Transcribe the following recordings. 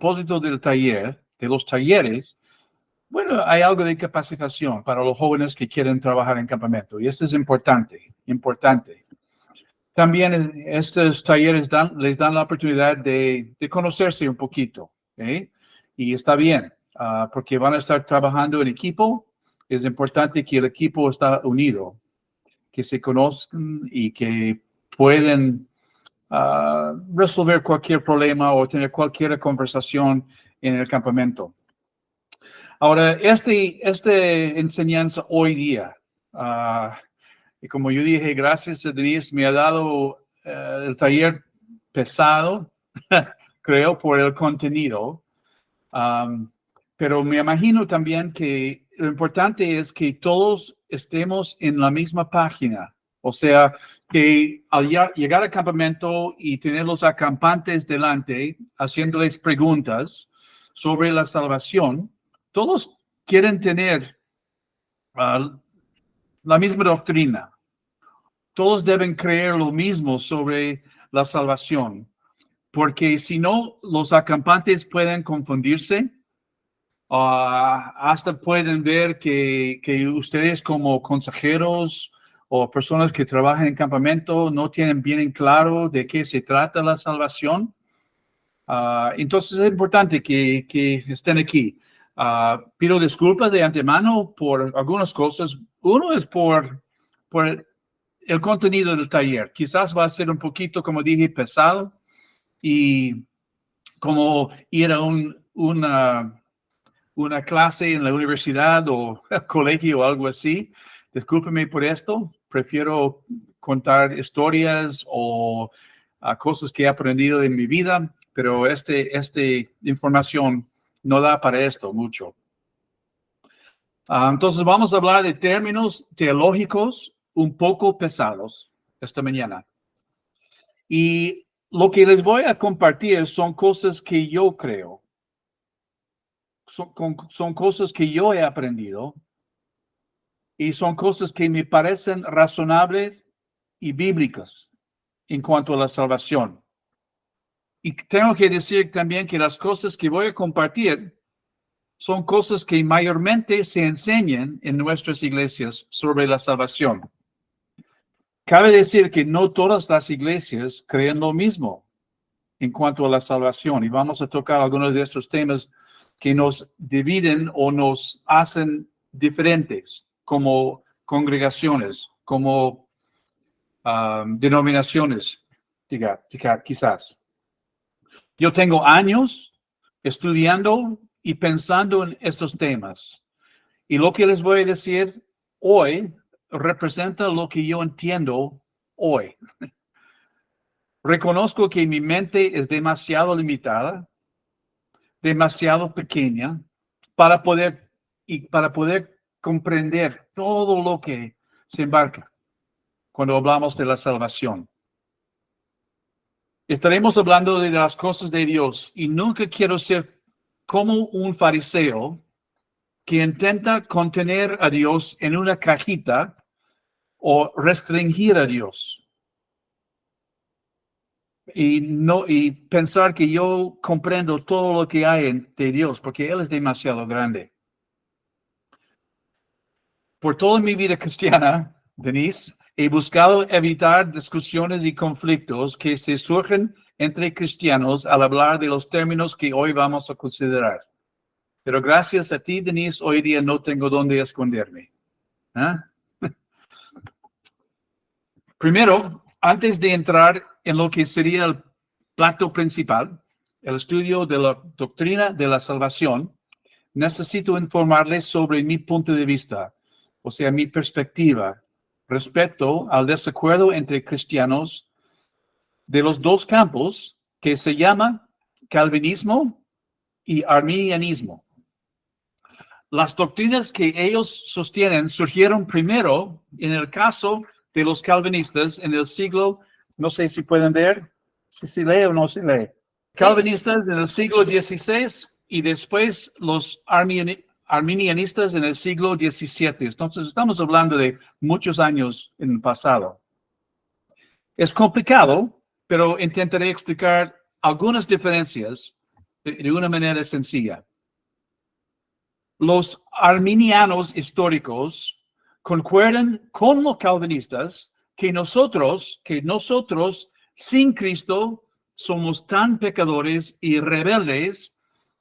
propósito del taller, de los talleres, bueno, hay algo de capacitación para los jóvenes que quieren trabajar en campamento. Y esto es importante, importante. También estos talleres les dan la oportunidad de conocerse un poquito. ¿Okay? Y está bien, porque van a estar trabajando en equipo. Es importante que el equipo esté unido, que se conozcan y que pueden resolver cualquier problema o tener cualquier conversación en el campamento. Ahora, esta enseñanza hoy día, y como yo dije, gracias a Denise, me ha dado el taller pesado, creo, por el contenido. Pero me imagino también que lo importante es que todos estemos en la misma página. O sea, que al llegar al campamento y tener los acampantes delante, haciéndoles preguntas sobre la salvación, todos quieren tener la misma doctrina. Todos deben creer lo mismo sobre la salvación, porque si no, los acampantes pueden confundirse. Hasta pueden ver que ustedes como consejeros o personas que trabajan en campamento no tienen bien en claro de qué se trata la salvación. Entonces es importante que estén aquí. Pido disculpas de antemano por algunas cosas. Uno es por el contenido del taller. Quizás va a ser un poquito, como dije, pesado y como ir a una clase en la universidad o colegio o algo así. Discúlpeme por esto. Prefiero contar historias o cosas que he aprendido en mi vida, pero esta información no da para esto mucho. Entonces vamos a hablar de términos teológicos un poco pesados esta mañana. Y lo que les voy a compartir son cosas que yo creo. Son cosas que yo he aprendido y son cosas que me parecen razonables y bíblicas en cuanto a la salvación. Y tengo que decir también que las cosas que voy a compartir son cosas que mayormente se enseñan en nuestras iglesias sobre la salvación. Cabe decir que no todas las iglesias creen lo mismo en cuanto a la salvación y vamos a tocar algunos de estos temas que nos dividen o nos hacen diferentes como congregaciones, como denominaciones, quizás. Yo tengo años estudiando y pensando en estos temas. Y lo que les voy a decir hoy representa lo que yo entiendo hoy. Reconozco que mi mente es demasiado limitada, demasiado pequeña para poder comprender todo lo que se embarca cuando hablamos de la salvación. Estaremos hablando de las cosas de Dios y nunca quiero ser como un fariseo que intenta contener a Dios en una cajita o restringir a Dios. Y pensar que yo comprendo todo lo que hay de Dios, porque Él es demasiado grande. Por toda mi vida cristiana, Denise, he buscado evitar discusiones y conflictos que se surgen entre cristianos al hablar de los términos que hoy vamos a considerar. Pero gracias a ti, Denise, hoy día no tengo dónde esconderme. Primero, antes de entrar en lo que sería el plato principal, el estudio de la doctrina de la salvación, necesito informarles sobre mi punto de vista, o sea, mi perspectiva respecto al desacuerdo entre cristianos de los dos campos que se llama calvinismo y arminianismo. Las doctrinas que ellos sostienen surgieron primero en el caso de los calvinistas en el siglo, no sé si pueden ver, si se lee o no se lee. Sí. Calvinistas en el siglo XVI y después los arminianistas en el siglo XVII. Entonces estamos hablando de muchos años en el pasado. Es complicado, pero intentaré explicar algunas diferencias de una manera sencilla. Los arminianos históricos concuerdan con los calvinistas que nosotros sin Cristo somos tan pecadores y rebeldes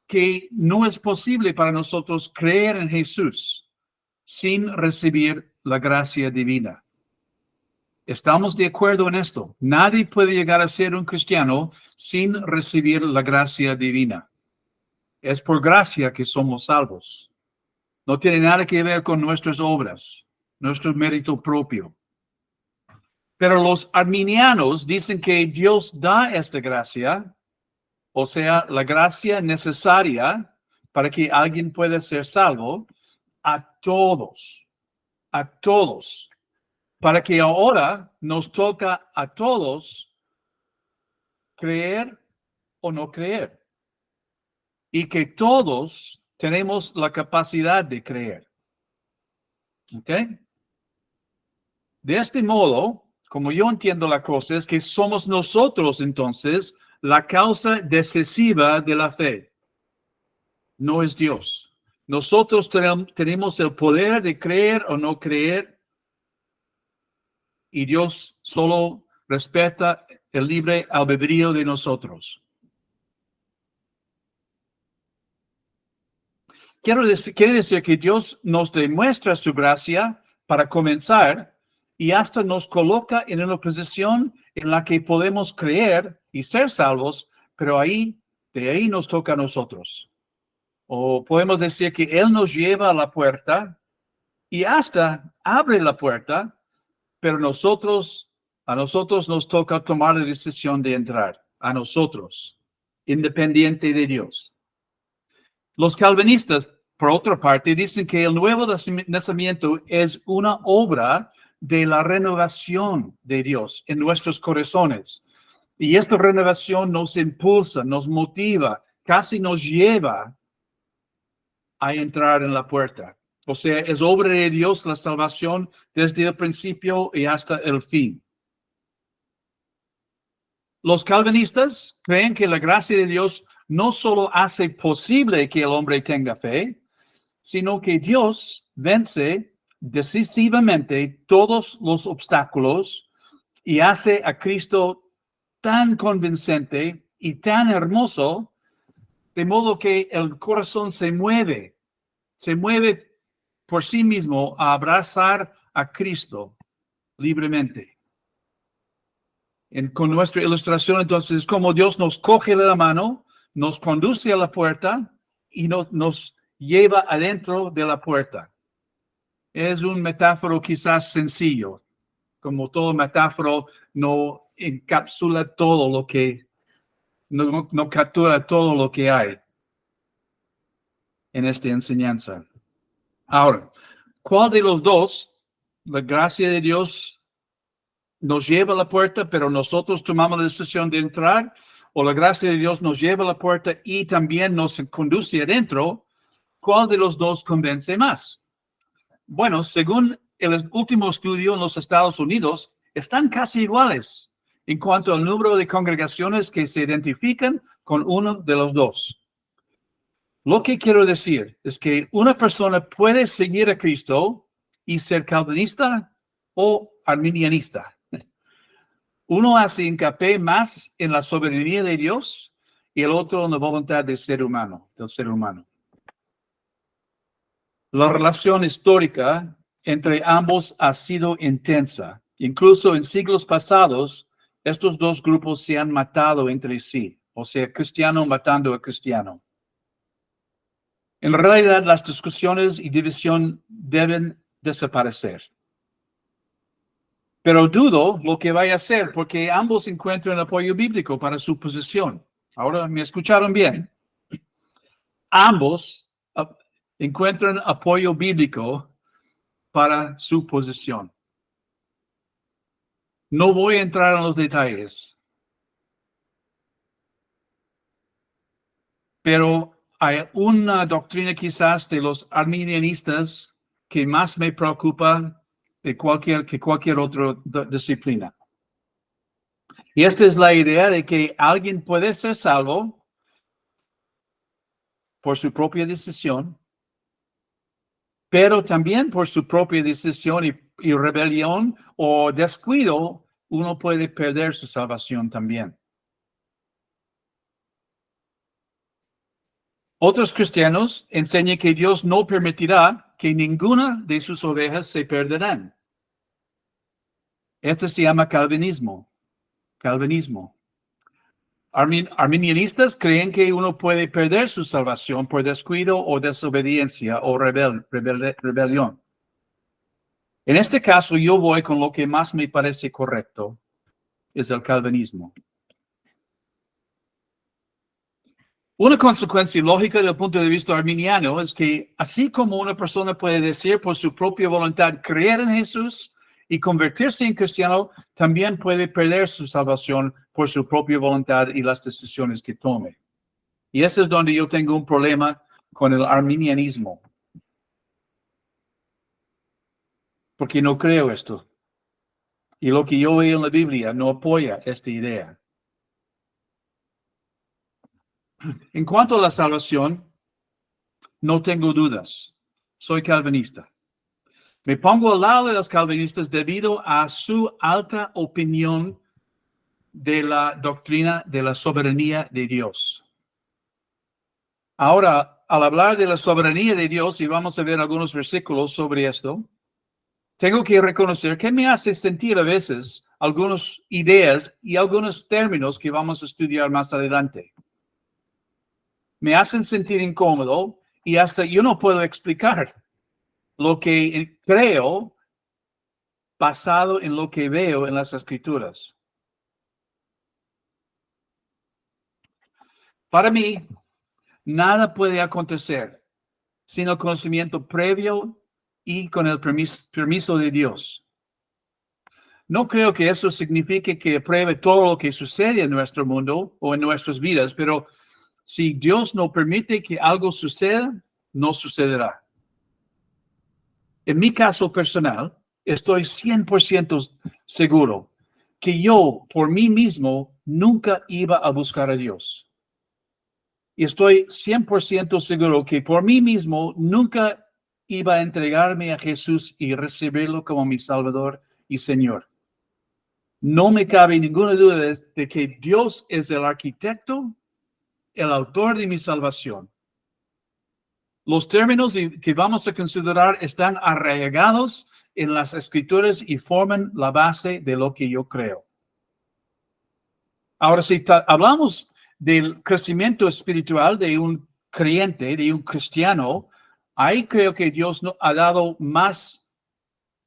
que no es posible para nosotros creer en Jesús sin recibir la gracia divina. Estamos de acuerdo en esto. Nadie puede llegar a ser un cristiano sin recibir la gracia divina. Es por gracia que somos salvos. No tiene nada que ver con nuestras obras, nuestro mérito propio. Pero los arminianos dicen que Dios da esta gracia, o sea, la gracia necesaria para que alguien pueda ser salvo, a todos, para que ahora nos toca a todos creer o no creer, y que todos tenemos la capacidad de creer. ¿Ok? De este modo, como yo entiendo la cosa, es que somos nosotros entonces la causa decisiva de la fe. No es Dios. Nosotros tenemos el poder de creer o no creer, y Dios solo respeta el libre albedrío de nosotros. Quiere decir que Dios nos demuestra su gracia para comenzar y hasta nos coloca en una posición en la que podemos creer y ser salvos, pero de ahí nos toca a nosotros. O podemos decir que Él nos lleva a la puerta y hasta abre la puerta, pero a nosotros nos toca tomar la decisión de entrar, a nosotros, independiente de Dios. Los calvinistas, por otra parte, dicen que el nuevo nacimiento es una obra de la renovación de Dios en nuestros corazones. Y esta renovación nos impulsa, nos motiva, casi nos lleva a entrar en la puerta. O sea, es obra de Dios la salvación desde el principio y hasta el fin. Los calvinistas creen que la gracia de Dios no solo hace posible que el hombre tenga fe, sino que Dios vence decisivamente todos los obstáculos y hace a Cristo tan convincente y tan hermoso, de modo que el corazón se mueve por sí mismo a abrazar a Cristo libremente. Con nuestra ilustración, entonces, es como Dios nos coge de la mano, nos conduce a la puerta y nos lleva adentro de la puerta. Es un metáforo quizás sencillo, como todo metáforo no encapsula todo lo que, no captura todo lo que hay en esta enseñanza. Ahora, ¿cuál de los dos, la gracia de Dios nos lleva a la puerta, pero nosotros tomamos la decisión de entrar, o la gracia de Dios nos lleva a la puerta y también nos conduce adentro? ¿Cuál de los dos convence más? Bueno, según el último estudio en los Estados Unidos, están casi iguales en cuanto al número de congregaciones que se identifican con uno de los dos. Lo que quiero decir es que una persona puede seguir a Cristo y ser calvinista o arminianista. Uno hace hincapié más en la soberanía de Dios y el otro en la voluntad del ser humano. La relación histórica entre ambos ha sido intensa. Incluso en siglos pasados, estos dos grupos se han matado entre sí, o sea, cristiano matando a cristiano. En realidad, las discusiones y división deben desaparecer. Pero dudo lo que vaya a hacer, porque ambos encuentran apoyo bíblico para su posición. Ahora, ¿me escucharon bien? Ambos encuentran apoyo bíblico para su posición. No voy a entrar en los detalles, pero hay una doctrina quizás de los arminianistas que más me preocupa que cualquier otra disciplina. Y esta es la idea de que alguien puede ser salvo por su propia decisión, pero también por su propia decisión y rebelión o descuido, uno puede perder su salvación también. Otros cristianos enseñan que Dios no permitirá que ninguna de sus ovejas se perderán. Esto se llama calvinismo. Arminianistas creen que uno puede perder su salvación por descuido o desobediencia o rebelión. En este caso, yo voy con lo que más me parece correcto, es el calvinismo. Una consecuencia lógica desde el punto de vista arminiano es que así como una persona puede decir por su propia voluntad creer en Jesús y convertirse en cristiano, también puede perder su salvación por su propia voluntad y las decisiones que tome. Y ese es donde yo tengo un problema con el arminianismo. Porque no creo esto. Y lo que yo veo en la Biblia no apoya esta idea. En cuanto a la salvación, no tengo dudas. Soy calvinista. Me pongo al lado de los calvinistas debido a su alta opinión de la doctrina de la soberanía de Dios. Ahora, al hablar de la soberanía de Dios, y vamos a ver algunos versículos sobre esto, tengo que reconocer que me hace sentir a veces algunas ideas y algunos términos que vamos a estudiar más adelante. Me hacen sentir incómodo y hasta yo no puedo explicar lo que creo basado en lo que veo en las Escrituras. Para mí, nada puede acontecer sin el conocimiento previo y con el permiso de Dios. No creo que eso signifique que apruebe todo lo que sucede en nuestro mundo o en nuestras vidas, pero si Dios no permite que algo suceda, no sucederá. En mi caso personal, estoy 100% seguro que yo, por mí mismo, nunca iba a buscar a Dios. Y estoy 100% seguro que por mí mismo nunca iba a entregarme a Jesús y recibirlo como mi Salvador y Señor. No me cabe ninguna duda de que Dios es el arquitecto, el autor de mi salvación. Los términos que vamos a considerar están arraigados en las Escrituras y forman la base de lo que yo creo. Ahora, si hablamos del crecimiento espiritual de un creyente, de un cristiano, ahí creo que Dios nos ha dado más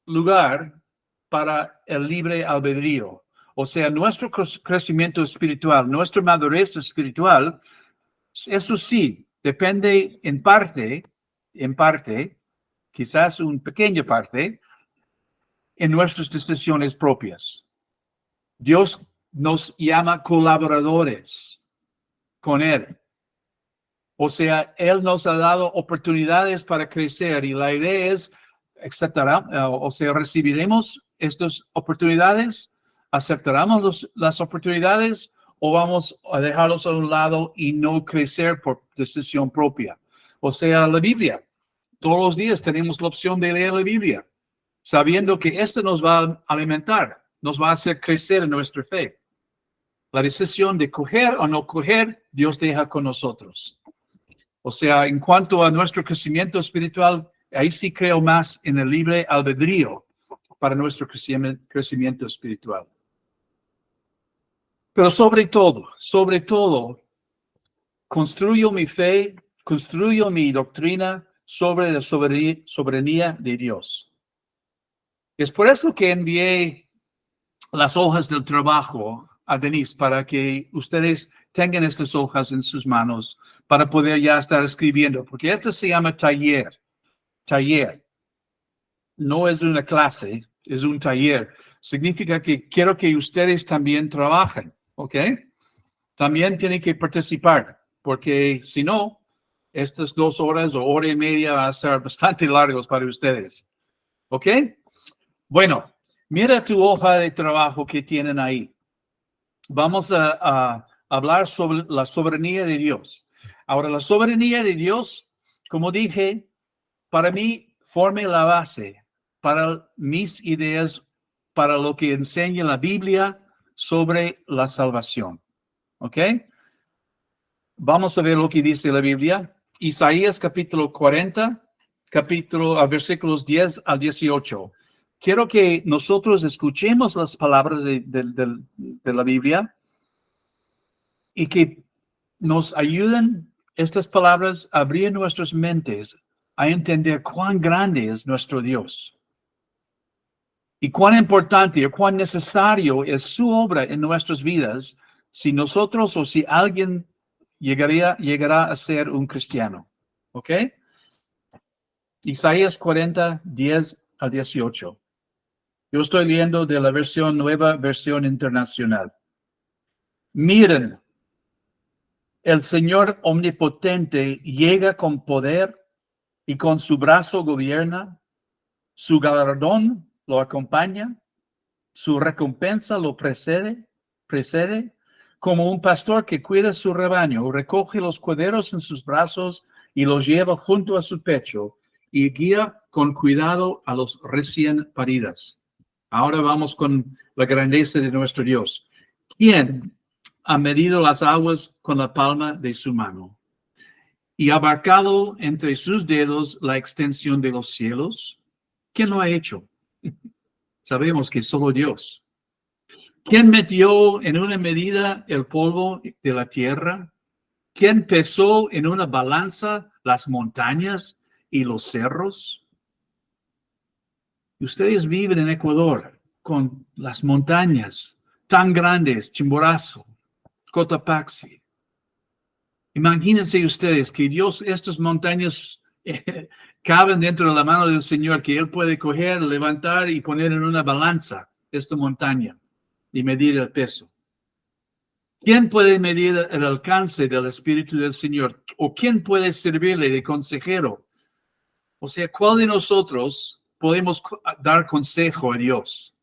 lugar para el libre albedrío. O sea, nuestro crecimiento espiritual, nuestra madurez espiritual, eso sí, depende en parte, quizás una pequeña parte, en nuestras decisiones propias. Dios nos llama colaboradores con Él. O sea, Él nos ha dado oportunidades para crecer y la idea es, recibiremos estas oportunidades, aceptaremos las oportunidades o vamos a dejarlos a un lado y no crecer por decisión propia. O sea, la Biblia. Todos los días tenemos la opción de leer la Biblia, sabiendo que esto nos va a alimentar, nos va a hacer crecer en nuestra fe. La decisión de coger o no coger, Dios deja con nosotros. O sea, en cuanto a nuestro crecimiento espiritual, ahí sí creo más en el libre albedrío para nuestro crecimiento espiritual. Pero sobre todo, construyo mi fe, construyo mi doctrina sobre la soberanía de Dios. Es por eso que envié las hojas del trabajo a Denise para que ustedes tengan estas hojas en sus manos para poder ya estar escribiendo, porque esto se llama taller. No es una clase, es un taller. Significa que quiero que ustedes también trabajen, ¿ok? También tienen que participar, porque si no, estas 2 horas o hora y media van a ser bastante largos para ustedes, ¿ok? Bueno, mira tu hoja de trabajo que tienen ahí. Vamos a hablar sobre la soberanía de Dios. Ahora, la soberanía de Dios, como dije, para mí forma la base para mis ideas, para lo que enseña la Biblia sobre la salvación. ¿Ok? Vamos a ver lo que dice la Biblia. Isaías capítulo 40, versículos 10 al 18. Quiero que nosotros escuchemos las palabras de la Biblia y que nos ayuden estas palabras a abrir nuestras mentes a entender cuán grande es nuestro Dios y cuán importante y cuán necesario es su obra en nuestras vidas si nosotros o si alguien llegará a ser un cristiano. ¿Ok? Isaías 40, 10 al 18. Yo estoy leyendo de la nueva versión internacional. Miren, el Señor omnipotente llega con poder y con su brazo gobierna, su galardón lo acompaña, su recompensa lo precede, como un pastor que cuida su rebaño, recoge los corderos en sus brazos y los lleva junto a su pecho y guía con cuidado a los recién paridas. Ahora vamos con la grandeza de nuestro Dios. ¿Quién ha medido las aguas con la palma de su mano y abarcado entre sus dedos la extensión de los cielos? ¿Quién lo ha hecho? Sabemos que solo Dios. ¿Quién metió en una medida el polvo de la tierra? ¿Quién pesó en una balanza las montañas y los cerros? Ustedes viven en Ecuador con las montañas tan grandes, Chimborazo, Cotopaxi. Imagínense ustedes que Dios, estas montañas caben dentro de la mano del Señor, que Él puede coger, levantar y poner en una balanza esta montaña y medir el peso. ¿Quién puede medir el alcance del Espíritu del Señor? ¿O quién puede servirle de consejero? O sea, ¿cuál de nosotros podemos dar consejo a Dios?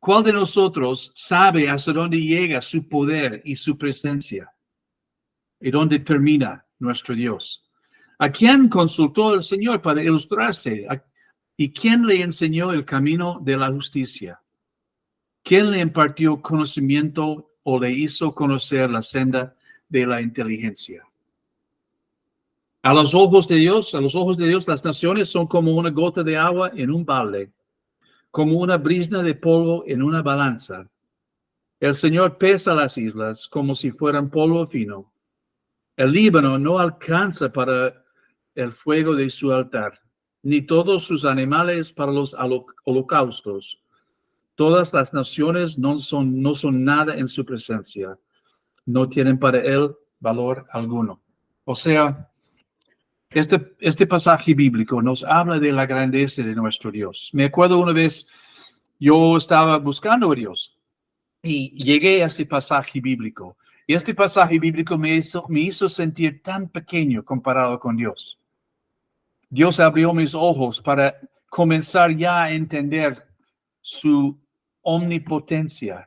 ¿Cuál de nosotros sabe hasta dónde llega su poder y su presencia? ¿Y dónde termina nuestro Dios? ¿A quién consultó el Señor para ilustrarse? ¿Y quién le enseñó el camino de la justicia? ¿Quién le impartió conocimiento o le hizo conocer la senda de la inteligencia? A los ojos de Dios, las naciones son como una gota de agua en un balde, como una brizna de polvo en una balanza. El Señor pesa las islas como si fueran polvo fino. El Líbano no alcanza para el fuego de su altar, ni todos sus animales para los holocaustos. Todas las naciones no son nada en su presencia. No tienen para él valor alguno. O sea, este pasaje bíblico nos habla de la grandeza de nuestro Dios. Me acuerdo una vez, yo estaba buscando a Dios y llegué a este pasaje bíblico. Y este pasaje bíblico me hizo sentir tan pequeño comparado con Dios. Dios abrió mis ojos para comenzar ya a entender su omnipotencia,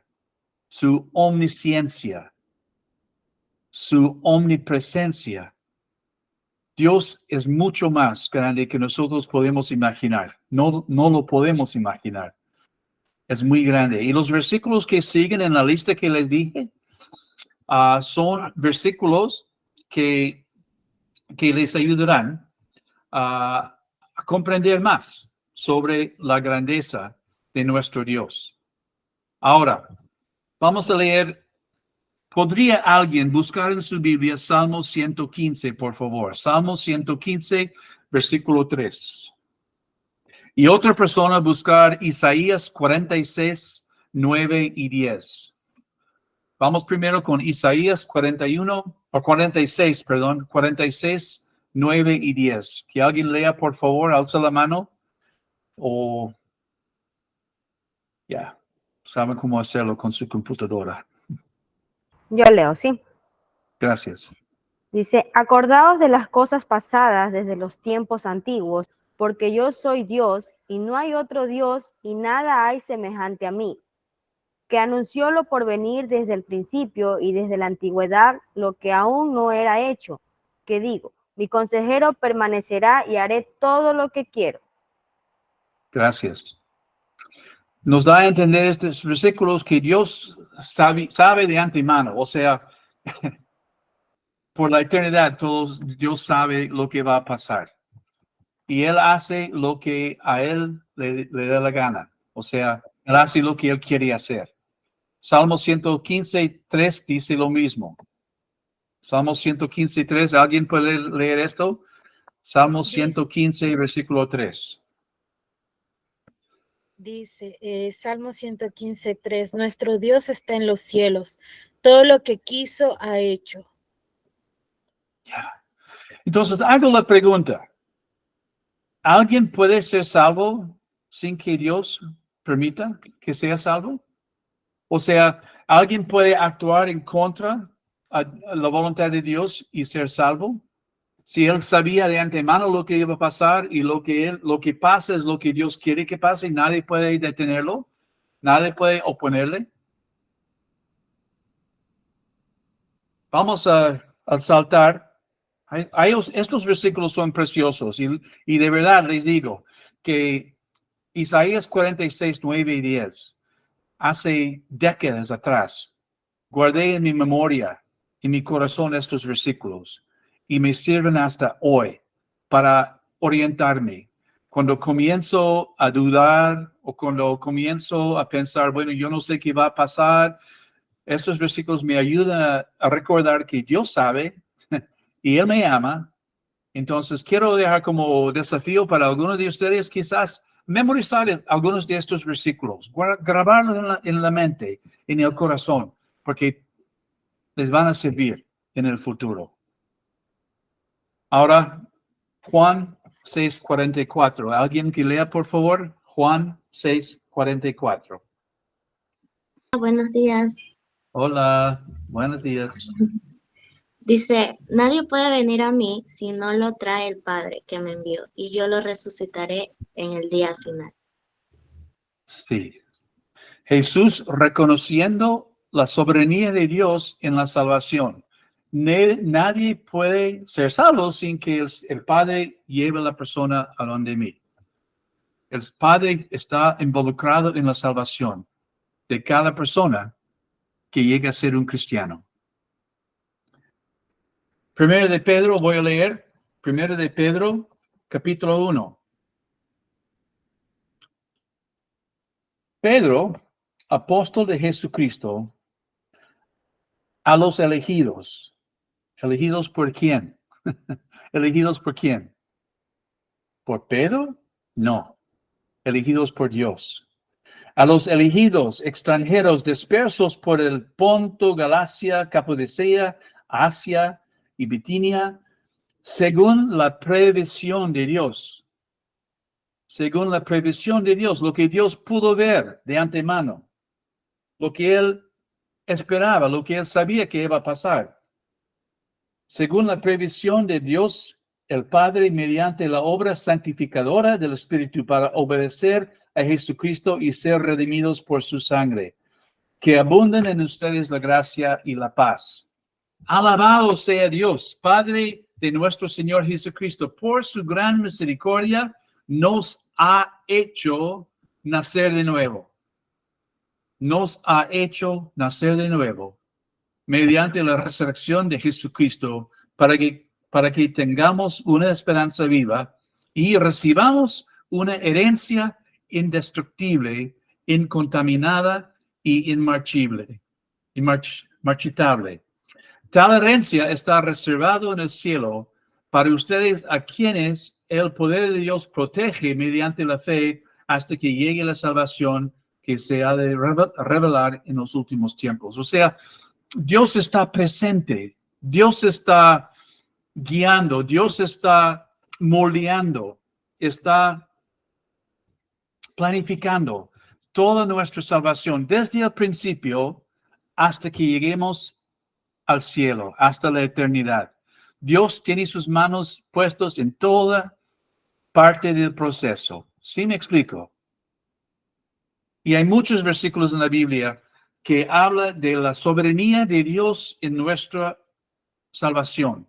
su omnisciencia, su omnipresencia. Dios es mucho más grande que nosotros podemos imaginar. No lo podemos imaginar. Es muy grande. Y los versículos que siguen en la lista que les dije son versículos que les ayudarán a comprender más sobre la grandeza de nuestro Dios. Ahora, vamos a leer. ¿Podría alguien buscar en su Biblia Salmo 115, por favor? Salmo 115, versículo 3. Y otra persona buscar Isaías 46, 9 y 10. Vamos primero con Isaías 46, 9 y 10. Que alguien lea, por favor, alza la mano. O ya, saben cómo hacerlo con su computadora. Yo leo, sí. Gracias. Dice, acordaos de las cosas pasadas desde los tiempos antiguos, porque yo soy Dios y no hay otro Dios y nada hay semejante a mí, que anunció lo por venir desde el principio y desde la antigüedad lo que aún no era hecho, que digo, mi consejero permanecerá y haré todo lo que quiero. Gracias. Nos da a entender estos versículos que Dios sabe de antemano, o sea, por la eternidad, Dios sabe lo que va a pasar. Y Él hace lo que a Él le da la gana. O sea, Él hace lo que Él quiere hacer. Salmo 115:3 dice lo mismo. Salmo 115:3, ¿alguien puede leer esto? Salmo 115, versículo 3. Dice, Salmo 115:3, nuestro Dios está en los cielos, todo lo que quiso ha hecho. Entonces, hago la pregunta. ¿Alguien puede ser salvo sin que Dios permita que sea salvo? O sea, ¿alguien puede actuar en contra de la voluntad de Dios y ser salvo? Si él sabía de antemano lo que iba a pasar y lo que pasa es lo que Dios quiere que pase, nadie puede detenerlo, nadie puede oponerle. Vamos a saltar. Estos versículos son preciosos y de verdad les digo que Isaías 46:9 y 10, hace décadas atrás, guardé en mi memoria, en mi corazón estos versículos y me sirven hasta hoy para orientarme. Cuando comienzo a dudar o cuando comienzo a pensar, bueno, yo no sé qué va a pasar, estos versículos me ayudan a recordar que Dios sabe y Él me ama. Entonces, quiero dejar como desafío para algunos de ustedes quizás memorizar algunos de estos versículos, grabarlos en la mente, en el corazón, porque les van a servir en el futuro. Ahora, Juan 6:44. ¿Alguien que lea, por favor? Juan 6:44. Buenos días. Hola, buenos días. Dice, nadie puede venir a mí si no lo trae el Padre que me envió, y yo lo resucitaré en el día final. Sí. Jesús reconociendo la soberanía de Dios en la salvación. Nadie puede ser salvo sin que el Padre lleve a la persona a donde mí. El Padre está involucrado en la salvación de cada persona que llegue a ser un cristiano. Primero de Pedro, voy a leer. Primero de Pedro, capítulo 1. Pedro, apóstol de Jesucristo, a los elegidos. ¿Elegidos por quién? ¿Elegidos por quién? ¿Por Pedro? No. Elegidos por Dios. A los elegidos extranjeros dispersos por el Ponto, Galacia, Capadocia, Asia y Bitinia, según la previsión de Dios. Según la previsión de Dios, lo que Dios pudo ver de antemano, lo que Él esperaba, lo que Él sabía que iba a pasar. Según la previsión de Dios, el Padre, mediante la obra santificadora del Espíritu, para obedecer a Jesucristo y ser redimidos por su sangre. Que abunden en ustedes la gracia y la paz. Alabado sea Dios, Padre de nuestro Señor Jesucristo, por su gran misericordia, nos ha hecho nacer de nuevo. Nos ha hecho nacer de nuevo mediante la resurrección de Jesucristo para que tengamos una esperanza viva y recibamos una herencia indestructible, incontaminada y inmarchitable. Tal herencia está reservada en el cielo para ustedes, a quienes el poder de Dios protege mediante la fe hasta que llegue la salvación que se ha de revelar en los últimos tiempos. O sea, Dios está presente, Dios está guiando, Dios está moldeando, está planificando toda nuestra salvación desde el principio hasta que lleguemos al cielo, hasta la eternidad. Dios tiene sus manos puestas en toda parte del proceso. ¿Sí me explico? Y hay muchos versículos en la Biblia que habla de la soberanía de Dios en nuestra salvación.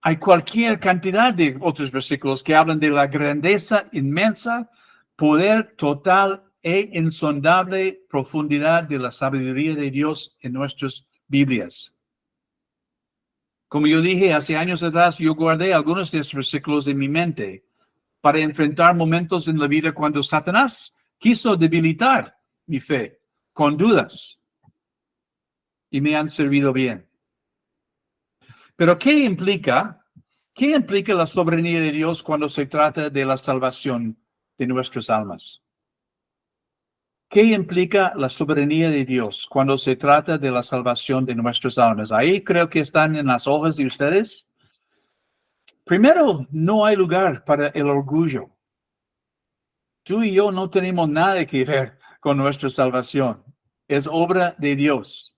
Hay cualquier cantidad de otros versículos que hablan de la grandeza inmensa, poder total e insondable profundidad de la sabiduría de Dios en nuestras Biblias. Como yo dije hace años atrás, yo guardé algunos de esos versículos en mi mente para enfrentar momentos en la vida cuando Satanás quiso debilitar mi fe con dudas y me han servido bien. Pero ¿qué implica la soberanía de Dios cuando se trata de la salvación de nuestras almas? ¿Qué implica la soberanía de Dios cuando se trata de la salvación de nuestras almas? Ahí creo que están en las hojas de ustedes. Primero, no hay lugar para el orgullo. Tú y yo no tenemos nada que ver con nuestra salvación. Es obra de Dios.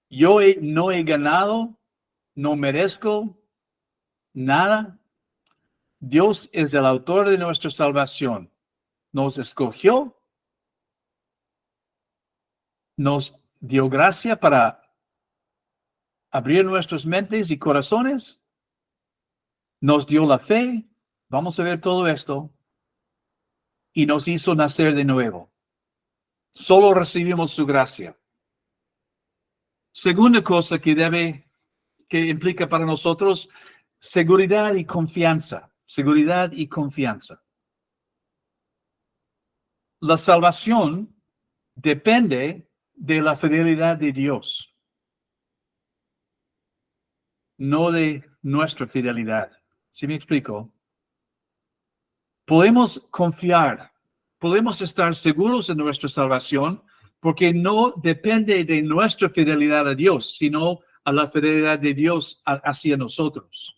Yo no he ganado, no merezco nada. Dios es el autor de nuestra salvación. Nos escogió, nos dio gracia para abrir nuestras mentes y corazones, nos dio la fe, vamos a ver todo esto, y nos hizo nacer de nuevo. Solo recibimos su gracia. Segunda cosa que implica para nosotros, seguridad y confianza. Seguridad y confianza. La salvación depende de la fidelidad de Dios, no de nuestra fidelidad. ¿Sí me explico? Podemos confiar, podemos estar seguros en nuestra salvación porque no depende de nuestra fidelidad a Dios, sino a la fidelidad de Dios hacia nosotros.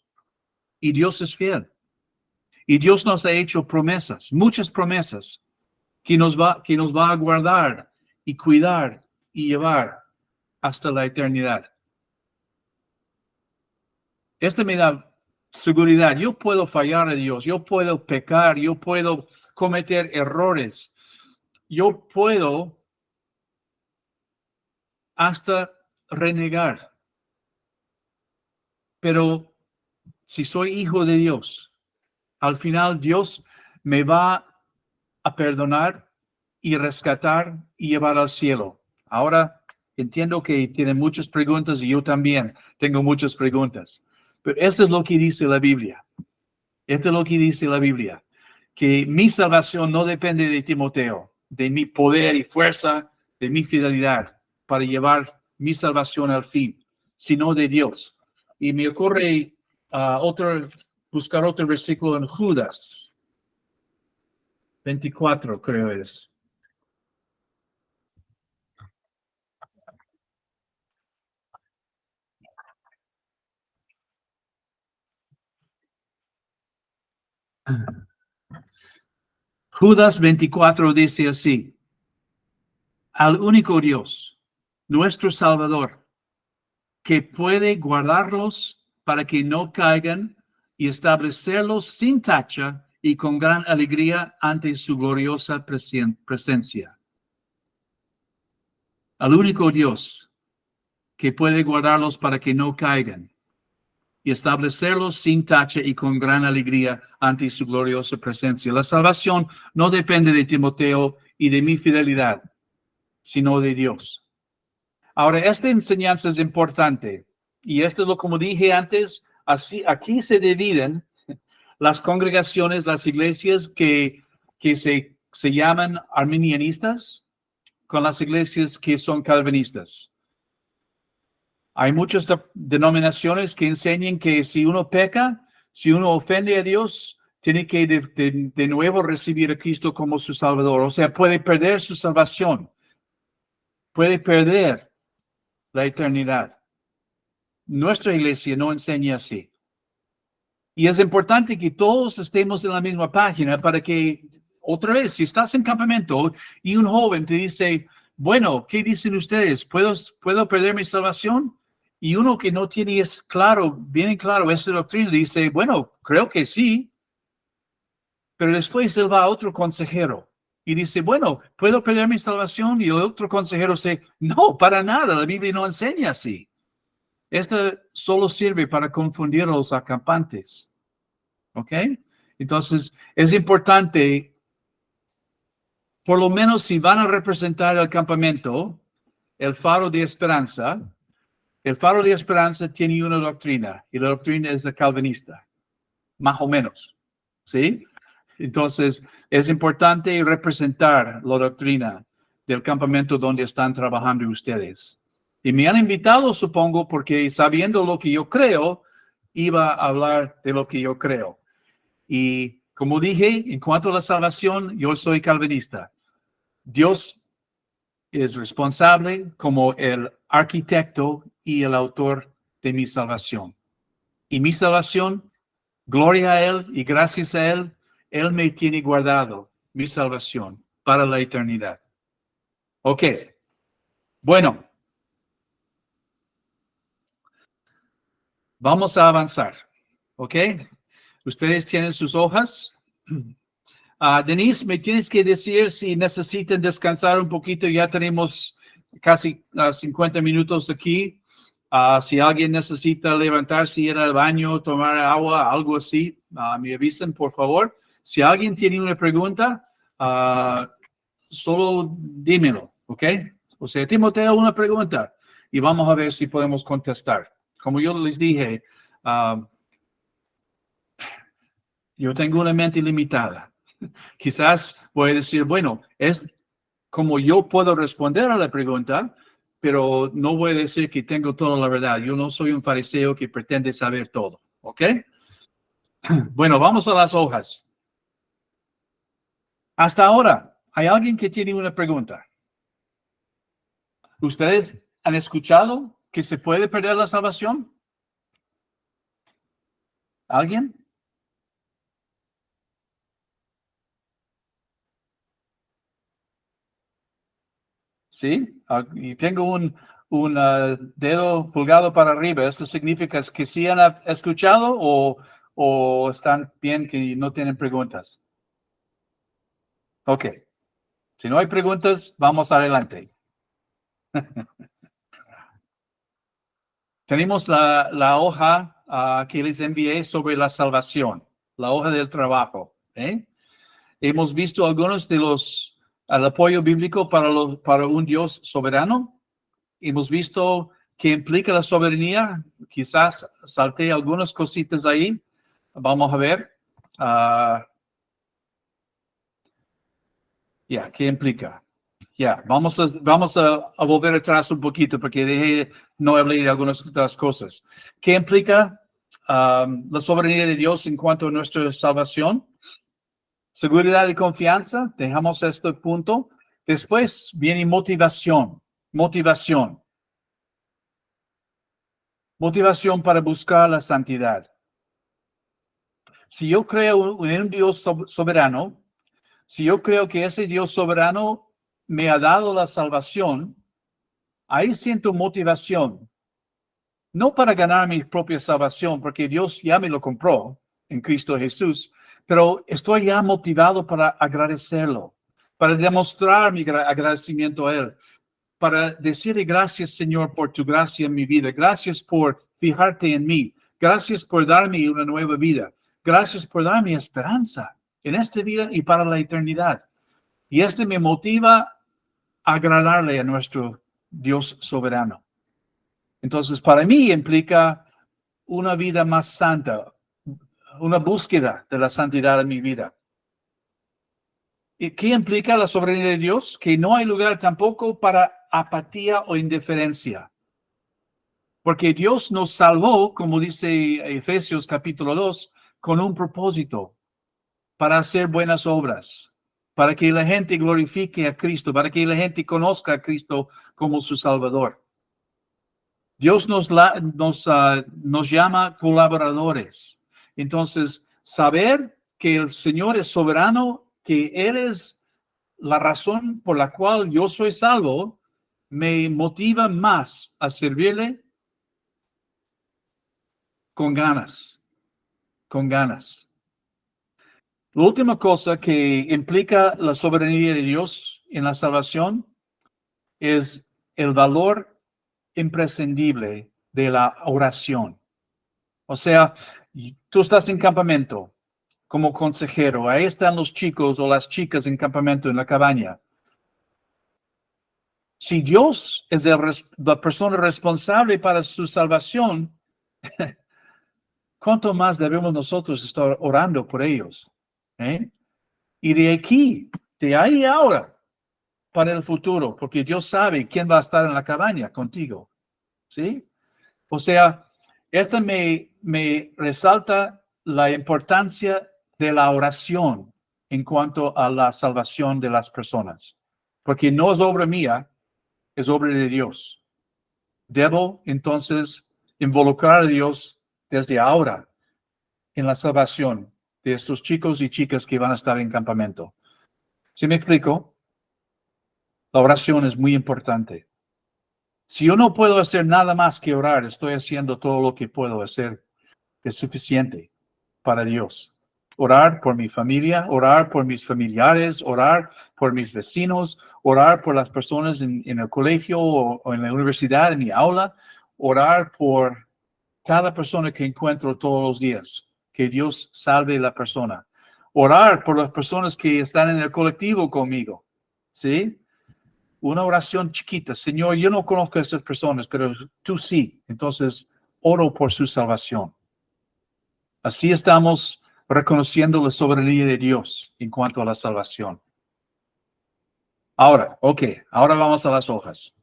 Y Dios es fiel. Y Dios nos ha hecho promesas, muchas promesas, que nos va a guardar y cuidar y llevar hasta la eternidad. Esto me da seguridad. Yo puedo fallar a Dios, yo puedo pecar, yo puedo cometer errores, yo puedo hasta renegar. Pero si soy hijo de Dios, al final Dios me va a perdonar y rescatar y llevar al cielo. Ahora entiendo que tienen muchas preguntas y yo también tengo muchas preguntas. Pero esto es lo que dice la Biblia. Esto es lo que dice la Biblia. Que mi salvación no depende de Timoteo, de mi poder y fuerza, de mi fidelidad para llevar mi salvación al fin, sino de Dios. Y me ocurre buscar otro versículo en Judas 24, creo es. Judas 24 dice así: al único Dios, nuestro Salvador, que puede guardarlos para que no caigan y establecerlos sin tacha y con gran alegría ante su gloriosa presencia. Al único Dios que puede guardarlos para que no caigan y establecerlos sin tacha y con gran alegría ante su gloriosa presencia. La salvación no depende de Timoteo y de mi fidelidad, sino de Dios. Ahora, esta enseñanza es importante, y esto es lo como dije antes, aquí se dividen las congregaciones, las iglesias que se llaman arminianistas con las iglesias que son calvinistas. Hay muchas denominaciones que enseñan que si uno peca, si uno ofende a Dios, tiene que de nuevo recibir a Cristo como su Salvador. O sea, puede perder su salvación, puede perder la eternidad. Nuestra iglesia no enseña así. Y es importante que todos estemos en la misma página para que, otra vez, si estás en campamento y un joven te dice, bueno, ¿qué dicen ustedes? ¿Puedo perder mi salvación? Y uno que no tiene bien claro esa doctrina dice, bueno, creo que sí. Pero después él va a otro consejero y dice, bueno, ¿puedo perder mi salvación? Y el otro consejero dice, no, para nada, la Biblia no enseña así. Esto solo sirve para confundir a los acampantes. ¿Ok? Entonces, es importante, por lo menos si van a representar el campamento, el faro de esperanza tiene una doctrina, y la doctrina es de calvinista, más o menos. ¿Sí? Entonces, es importante representar la doctrina del campamento donde están trabajando ustedes. Y me han invitado, supongo, porque sabiendo lo que yo creo, iba a hablar de lo que yo creo. Y como dije, en cuanto a la salvación, yo soy calvinista. Dios es responsable como el arquitecto y el autor de mi salvación. Y mi salvación, gloria a Él y gracias a Él, Él me tiene guardado mi salvación para la eternidad. Ok. Bueno. Vamos a avanzar. Ok. Ustedes tienen sus hojas. Denise, me tienes que decir si necesitan descansar un poquito. Ya tenemos casi 50 minutos aquí. Si alguien necesita levantarse, ir al baño, tomar agua, algo así, me avisen, por favor. Si alguien tiene una pregunta, solo dímelo, ¿ok? O sea, Timoteo, una pregunta y vamos a ver si podemos contestar. Como yo les dije, yo tengo una mente limitada. Quizás voy a decir, bueno, es como yo puedo responder a la pregunta, pero no voy a decir que tengo toda la verdad. Yo no soy un fariseo que pretende saber todo, ¿ok? Bueno, vamos a las hojas. Hasta ahora, ¿hay alguien que tiene una pregunta? ¿Ustedes han escuchado que se puede perder la salvación? ¿Alguien? ¿Sí? Y tengo un dedo pulgado para arriba. ¿Esto significa que sí han escuchado o están bien que no tienen preguntas? Ok. Si no hay preguntas, vamos adelante. Tenemos la hoja que les envié sobre la salvación, la hoja del trabajo. Hemos visto algunos de el apoyo bíblico para un Dios soberano. Hemos visto qué implica la soberanía. Quizás salté algunas cositas ahí. Vamos a ver. ¿Qué implica? Vamos a volver atrás un poquito porque no hablé de algunas otras cosas. ¿Qué implica la soberanía de Dios en cuanto a nuestra salvación? Seguridad y confianza, dejamos este punto. Después viene motivación. Motivación para buscar la santidad. Si yo creo en un Dios soberano, si yo creo que ese Dios soberano me ha dado la salvación, ahí siento motivación. No para ganar mi propia salvación, porque Dios ya me lo compró en Cristo Jesús, pero estoy ya motivado para agradecerlo, para demostrar mi agradecimiento a Él, para decirle gracias, Señor, por tu gracia en mi vida. Gracias por fijarte en mí. Gracias por darme una nueva vida. Gracias por darme esperanza en esta vida y para la eternidad. Y me motiva a agradarle a nuestro Dios soberano. Entonces, para mí implica una vida más santa, una búsqueda de la santidad en mi vida. ¿Y qué implica la soberanía de Dios? Que no hay lugar tampoco para apatía o indiferencia. Porque Dios nos salvó, como dice Efesios capítulo 2, con un propósito, para hacer buenas obras, para que la gente glorifique a Cristo, para que la gente conozca a Cristo como su Salvador. Dios nos llama colaboradores. Entonces, saber que el Señor es soberano, que Él es la razón por la cual yo soy salvo, me motiva más a servirle con ganas, con ganas. La última cosa que implica la soberanía de Dios en la salvación es el valor imprescindible de la oración. O sea, tú estás en campamento como consejero, ahí están los chicos o las chicas en campamento en la cabaña. Si Dios es la persona responsable para su salvación, ¿cuánto más debemos nosotros estar orando por ellos? Y de aquí, de ahí ahora, para el futuro, porque Dios sabe quién va a estar en la cabaña contigo. ¿Sí? O sea, esto me resalta la importancia de la oración en cuanto a la salvación de las personas. Porque no es obra mía, es obra de Dios. Debo entonces involucrar a Dios desde ahora en la salvación de estos chicos y chicas que van a estar en campamento. ¿Sí me explico? La oración es muy importante. Si yo no puedo hacer nada más que orar, estoy haciendo todo lo que puedo hacer. Es suficiente para Dios. Orar por mi familia, orar por mis familiares, orar por mis vecinos, orar por las personas en el colegio o en la universidad, en mi aula, orar por cada persona que encuentro todos los días. Que Dios salve la persona. Orar por las personas que están en el colectivo conmigo. ¿Sí? Una oración chiquita. Señor, yo no conozco a estas personas, pero tú sí. Entonces, oro por su salvación. Así estamos reconociendo la soberanía de Dios en cuanto a la salvación. Ahora vamos a las hojas.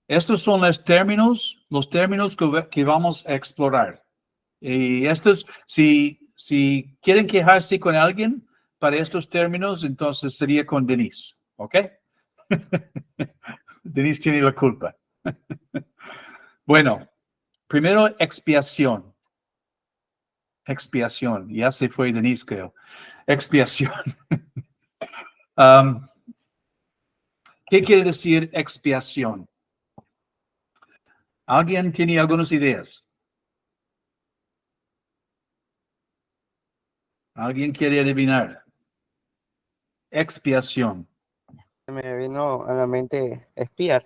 Estos son los términos que vamos a explorar. Y estos, si quieren quejarse con alguien para estos términos, entonces sería con Denise, ¿ok? Denise tiene la culpa. Bueno, primero expiación. Expiación. Ya se fue Denise, creo. Expiación. ¿Qué quiere decir expiación? ¿Alguien tiene algunas ideas? ¿Alguien quiere adivinar? Expiación. Me vino a la mente espiar.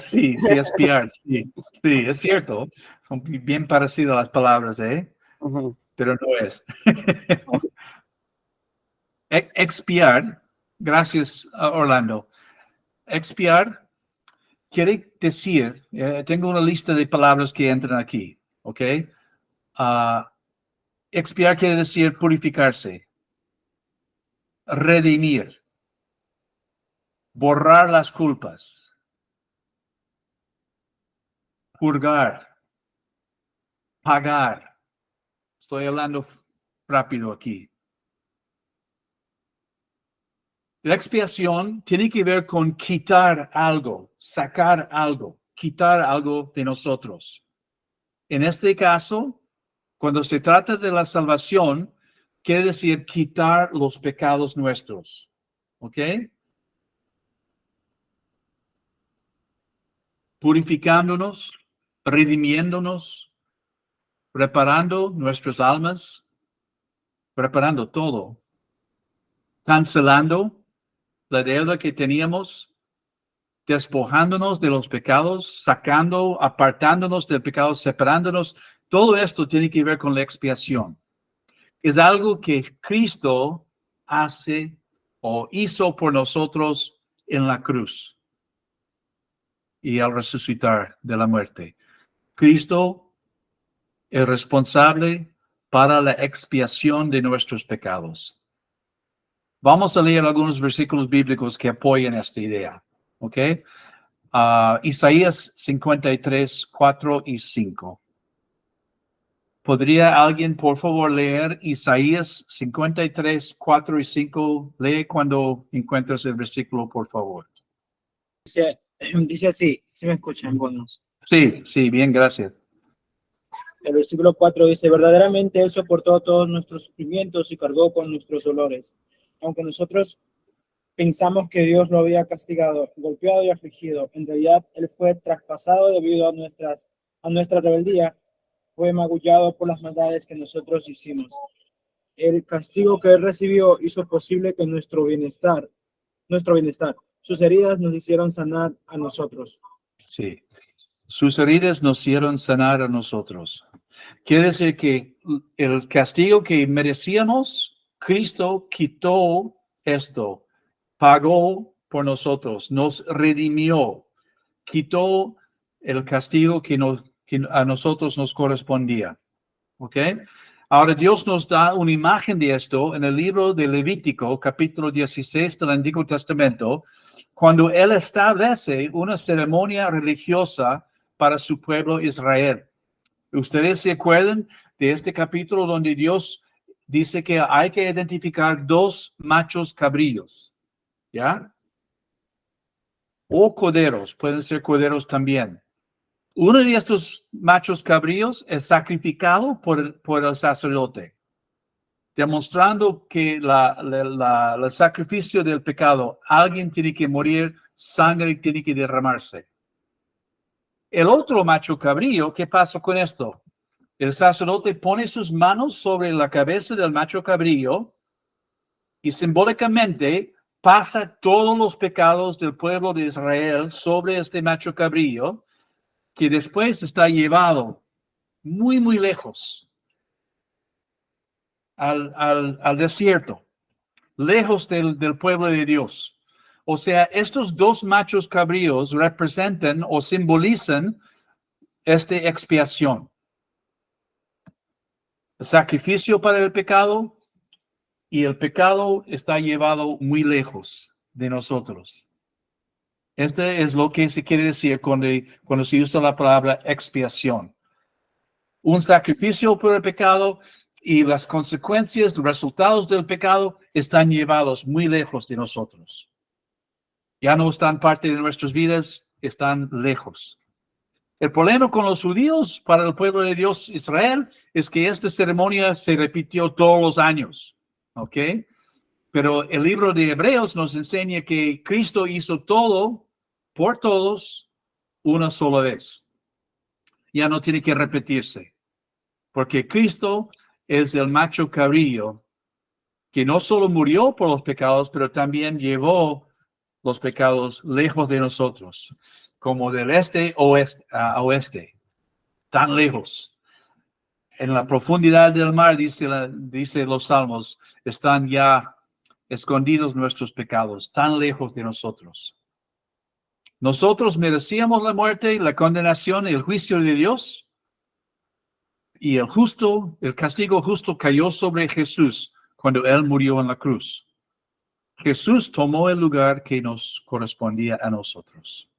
Sí, espiar, sí, es cierto. Son bien parecidas las palabras, pero no es. Expiar, gracias Orlando. Expiar quiere decir, tengo una lista de palabras que entran aquí, ¿ok? Expiar quiere decir purificarse, redimir, borrar las culpas, purgar, pagar. Estoy hablando rápido aquí. La expiación tiene que ver con quitar algo, sacar algo, quitar algo de nosotros. En este caso, cuando se trata de la salvación, quiere decir quitar los pecados nuestros. ¿Ok? Purificándonos, redimiéndonos, reparando nuestras almas, reparando todo, cancelando la deuda que teníamos, despojándonos de los pecados, sacando, apartándonos del pecado, separándonos. Todo esto tiene que ver con la expiación. Es algo que Cristo hace o hizo por nosotros en la cruz y al resucitar de la muerte. Cristo es responsable para la expiación de nuestros pecados. Vamos a leer algunos versículos bíblicos que apoyan esta idea. ¿Ok? Isaías 53, 4 y 5. ¿Podría alguien, por favor, leer Isaías 53, 4 y 5? Lee cuando encuentres el versículo, por favor. Dice así, ¿sí me escuchan algunos? Sí, bien, gracias. El versículo 4 dice, verdaderamente Él soportó todos nuestros sufrimientos y cargó con nuestros dolores. Aunque nosotros Pensamos que Dios lo había castigado, golpeado y afligido. En realidad, Él fue traspasado debido a nuestra rebeldía. Fue magullado por las maldades que nosotros hicimos. El castigo que Él recibió hizo posible que nuestro bienestar. Sus heridas nos hicieron sanar a nosotros. Sí. Sus heridas nos hicieron sanar a nosotros. Quiere decir que el castigo que merecíamos, Cristo quitó esto, pagó por nosotros, nos redimió, quitó el castigo que a nosotros nos correspondía. ¿Ok? Ahora Dios nos da una imagen de esto en el libro de Levítico, capítulo 16 del Antiguo Testamento, cuando Él establece una ceremonia religiosa para su pueblo Israel. ¿Ustedes se acuerdan de este capítulo donde Dios dice que hay que identificar 2 machos cabrillos? ¿Ya? O corderos, pueden ser corderos también. Uno de estos machos cabríos es sacrificado por el sacerdote, demostrando que el sacrificio del pecado, alguien tiene que morir, sangre tiene que derramarse. El otro macho cabrío, ¿qué pasa con esto? El sacerdote pone sus manos sobre la cabeza del macho cabrío y simbólicamente pasa todos los pecados del pueblo de Israel sobre este macho cabrío, que después está llevado muy, muy lejos al desierto, lejos del pueblo de Dios. O sea, estos 2 machos cabríos representan o simbolizan esta expiación. El sacrificio para el pecado, y el pecado está llevado muy lejos de nosotros. Este es lo que se quiere decir cuando se usa la palabra expiación. Un sacrificio por el pecado y las consecuencias, los resultados del pecado están llevados muy lejos de nosotros. Ya no están parte de nuestras vidas, están lejos. El problema con los judíos para el pueblo de Dios Israel es que esta ceremonia se repitió todos los años. ¿Ok? Pero el libro de Hebreos nos enseña que Cristo hizo todo por todos una sola vez. Ya no tiene que repetirse. Porque Cristo es el macho cabrío que no solo murió por los pecados, pero también llevó los pecados lejos de nosotros, como del este a oeste, tan lejos. En la profundidad del mar, dice los salmos, están ya escondidos nuestros pecados, tan lejos de nosotros. Nosotros merecíamos la muerte, la condenación y el juicio de Dios. Y el castigo justo cayó sobre Jesús cuando Él murió en la cruz. Jesús tomó el lugar que nos correspondía a nosotros.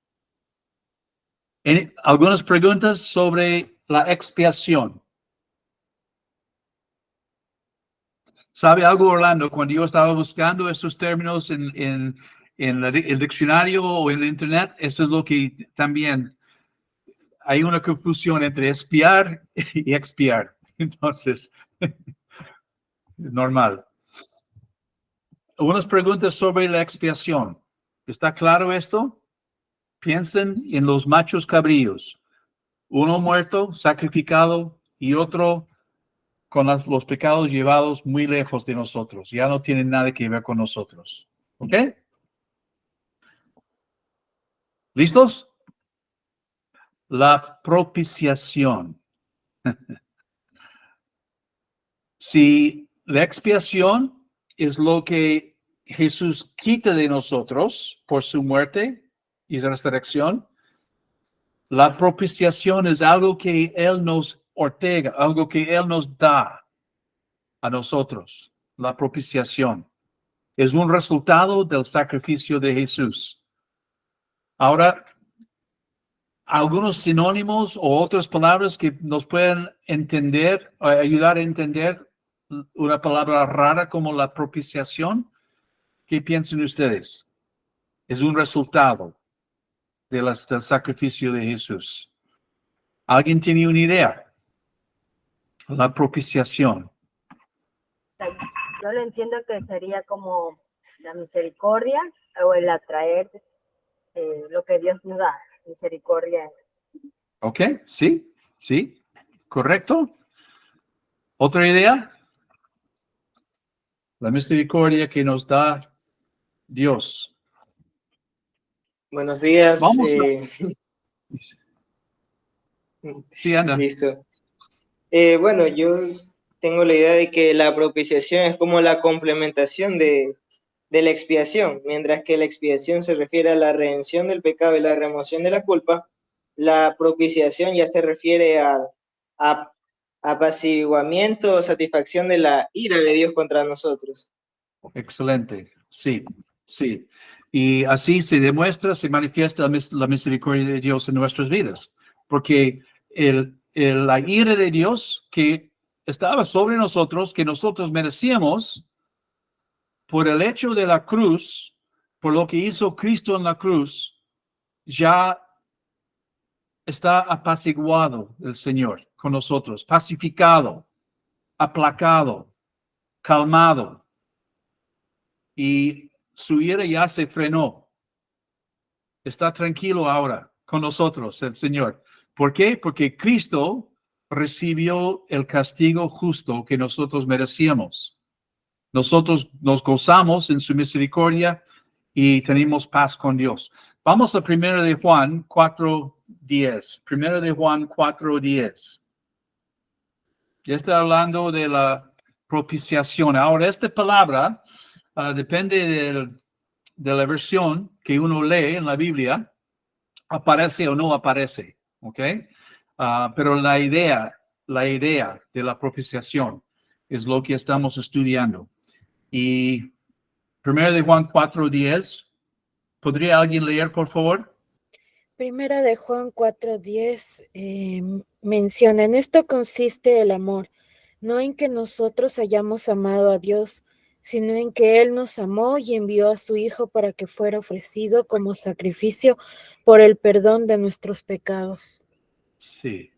Algunas preguntas sobre la expiación. ¿Sabe algo, Orlando? Cuando yo estaba buscando estos términos en el diccionario o en el internet, esto es lo que también hay una confusión entre expiar y expiar. Entonces, normal. Unas preguntas sobre la expiación. ¿Está claro esto? Piensen en los machos cabríos. Uno muerto, sacrificado, y otro con los pecados llevados muy lejos de nosotros. Ya no tienen nada que ver con nosotros. ¿Ok? ¿Listos? La propiciación. Si la expiación es lo que Jesús quita de nosotros por su muerte y resurrección, la propiciación es algo que Él nos otorga, algo que Él nos da a nosotros. La propiciación es un resultado del sacrificio de Jesús. Ahora, algunos sinónimos o otras palabras que nos pueden entender, ayudar a entender una palabra rara como la propiciación. ¿Qué piensan ustedes? Es un resultado del sacrificio de Jesús. ¿Alguien tiene una idea? La propiciación. Yo lo entiendo que sería como la misericordia o el atraer lo que Dios nos da, misericordia. ¿Ok? Sí, sí, correcto. ¿Otra idea? La misericordia que nos da Dios. Buenos días. Vamos a... Sí, anda. Listo. Bueno, yo tengo la idea de que la propiciación es como la complementación de la expiación, mientras que la expiación se refiere a la redención del pecado y la remoción de la culpa, la propiciación ya se refiere a apaciguamiento o satisfacción de la ira de Dios contra nosotros. Excelente. Sí, sí. Y así se demuestra, se manifiesta la misericordia de Dios en nuestras vidas. Porque la ira de Dios que estaba sobre nosotros, que nosotros merecíamos, por el hecho de la cruz, por lo que hizo Cristo en la cruz, ya está apaciguado el Señor con nosotros, pacificado, aplacado, calmado. Y su ira ya se frenó. Está tranquilo ahora con nosotros, el Señor. ¿Por qué? Porque Cristo recibió el castigo justo que nosotros merecíamos. Nosotros nos gozamos en su misericordia y tenemos paz con Dios. Vamos a 1 de Juan 4:10. 1 de Juan 4:10. Ya está hablando de la propiciación. Ahora, esta palabra depende de la versión que uno lee en la Biblia, aparece o no aparece, ¿ok? Pero la idea de la propiciación es lo que estamos estudiando. Y 1 de Juan 4:10, ¿podría alguien leer, por favor? Primera de Juan 4:10 menciona, en esto consiste el amor, no en que nosotros hayamos amado a Dios, sino en que Él nos amó y envió a su Hijo para que fuera ofrecido como sacrificio por el perdón de nuestros pecados. Sí.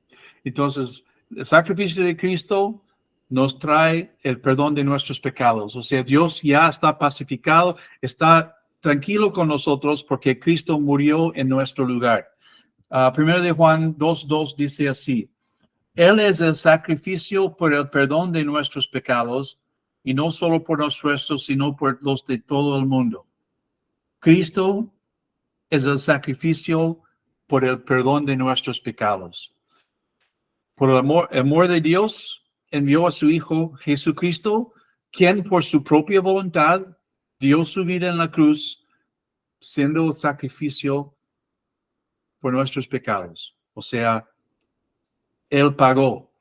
Entonces, el sacrificio de Cristo nos trae el perdón de nuestros pecados. O sea, Dios ya está pacificado, está tranquilo con nosotros porque Cristo murió en nuestro lugar. 1 de Juan 2:2 dice así: Él es el sacrificio por el perdón de nuestros pecados, y no solo por los nuestros, sino por los de todo el mundo. Cristo es el sacrificio por el perdón de nuestros pecados. Por el amor de Dios, envió a su Hijo Jesucristo, quien por su propia voluntad dio su vida en la cruz, siendo el sacrificio por nuestros pecados. O sea, Él pagó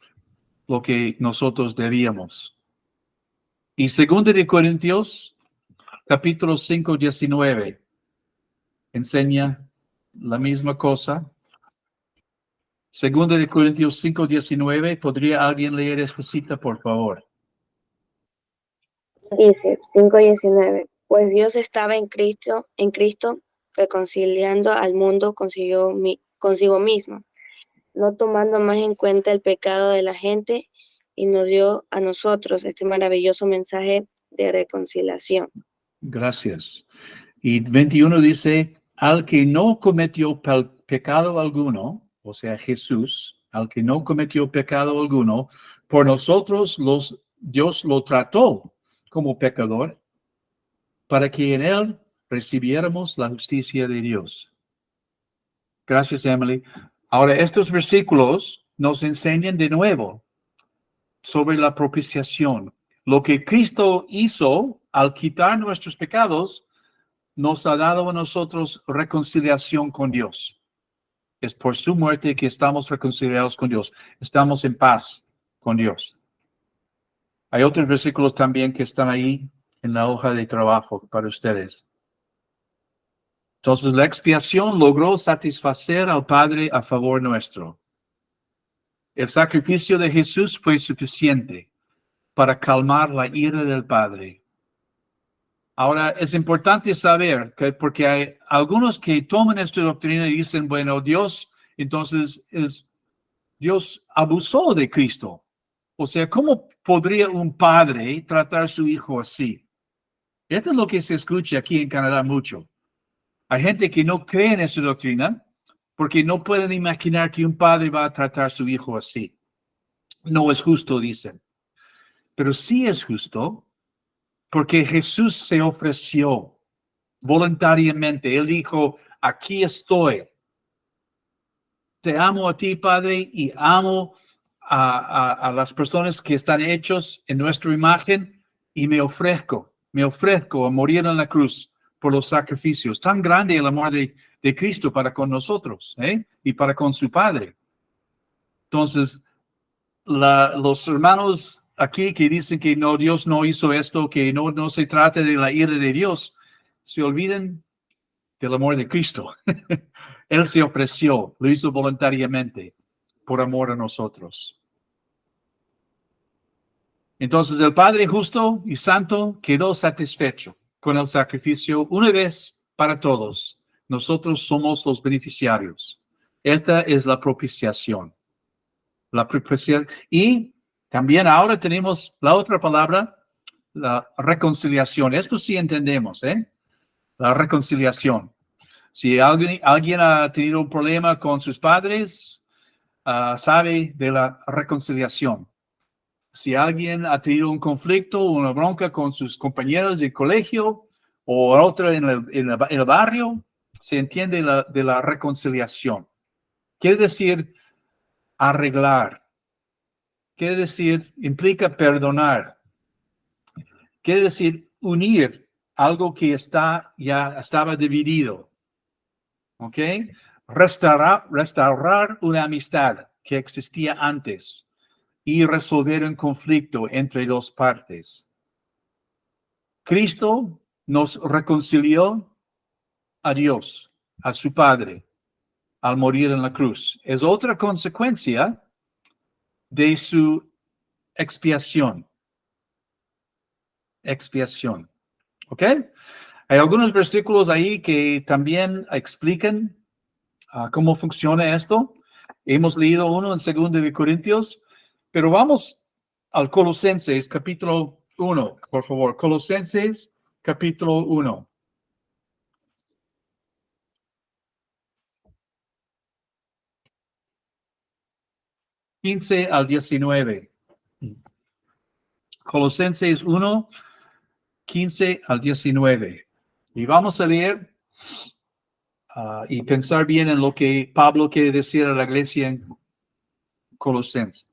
lo que nosotros debíamos. Y 2 de Corintios, capítulo 5:19, enseña la misma cosa. 2 de Corintios 5:19, ¿podría alguien leer esta cita, por favor? Dice 5:19, pues Dios estaba en Cristo reconciliando al mundo consigo mismo, no tomando más en cuenta el pecado de la gente, y nos dio a nosotros este maravilloso mensaje de reconciliación. Gracias. Y 21 dice, al que no cometió pecado alguno, o sea, Jesús, al que no cometió pecado alguno, por nosotros Dios lo trató como pecador, para que en él recibiéramos la justicia de Dios. Gracias, Emily. Ahora, estos versículos nos enseñan de nuevo sobre la propiciación. Lo que Cristo hizo al quitar nuestros pecados, nos ha dado a nosotros reconciliación con Dios. Es por su muerte que estamos reconciliados con Dios. Estamos en paz con Dios. Hay otros versículos también que están ahí en la hoja de trabajo para ustedes. Entonces, la expiación logró satisfacer al Padre a favor nuestro. El sacrificio de Jesús fue suficiente para calmar la ira del Padre. Ahora, es importante saber que, porque hay algunos que toman esta doctrina y dicen, bueno, Dios abusó de Cristo. O sea, ¿cómo podría un padre tratar a su hijo así? Esto es lo que se escucha aquí en Canadá mucho. Hay gente que no cree en esa doctrina porque no pueden imaginar que un padre va a tratar a su hijo así. No es justo, dicen. Pero sí es justo porque Jesús se ofreció voluntariamente. Él dijo, aquí estoy. Te amo a ti, Padre, y amo a las personas que están hechos en nuestra imagen y me ofrezco a morir en la cruz por los sacrificios. Tan grande el amor de Cristo para con nosotros, y para con su Padre. Entonces, los hermanos aquí que dicen que no, Dios no hizo esto, que no se trata de la ira de Dios, se olviden del amor de Cristo. Él se ofreció, lo hizo voluntariamente por amor a nosotros. Entonces el Padre justo y santo quedó satisfecho con el sacrificio una vez para todos. Nosotros somos los beneficiarios. Esta es la propiciación. Y también ahora tenemos la otra palabra, la reconciliación. Esto sí entendemos, la reconciliación. Si alguien ha tenido un problema con sus padres, sabe de la reconciliación. Si alguien ha tenido un conflicto o una bronca con sus compañeros de colegio o otro en el barrio, se entiende de la reconciliación. Quiere decir arreglar. Quiere decir, implica perdonar. Quiere decir unir algo que ya estaba dividido. ¿Ok? Restaurar una amistad que existía antes y resolver un conflicto entre dos partes. Cristo nos reconcilió a Dios, a su Padre, al morir en la cruz. Es otra consecuencia de su expiación. Expiación. ¿Ok? Hay algunos versículos ahí que también explican cómo funciona esto. Hemos leído uno en 2 de Corintios, pero vamos al Colosenses capítulo 1, por favor. Colosenses capítulo 1. (15 al 19). Colosenses 1, 15 al 19. Y vamos a leer y pensar bien en lo que Pablo quiere decir a la iglesia en Colosenses.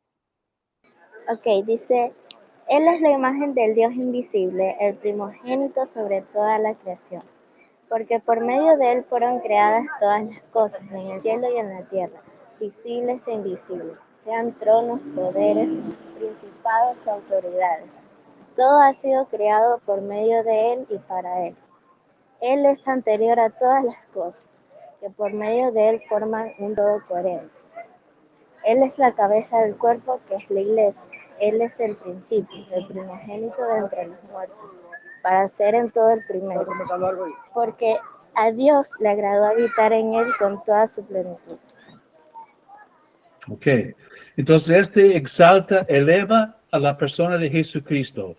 Ok, dice, Él es la imagen del Dios invisible, el primogénito sobre toda la creación, porque por medio de Él fueron creadas todas las cosas, en el cielo y en la tierra, visibles e invisibles, sean tronos, poderes, principados o autoridades. Todo ha sido creado por medio de Él y para Él. Él es anterior a todas las cosas, que por medio de Él forman un todo coherente. Él es la cabeza del cuerpo, que es la iglesia. Él es el principio, el primogénito de entre los muertos, para ser en todo el primero. Porque a Dios le agradó habitar en Él con toda su plenitud. Ok. Entonces, eleva a la persona de Jesucristo.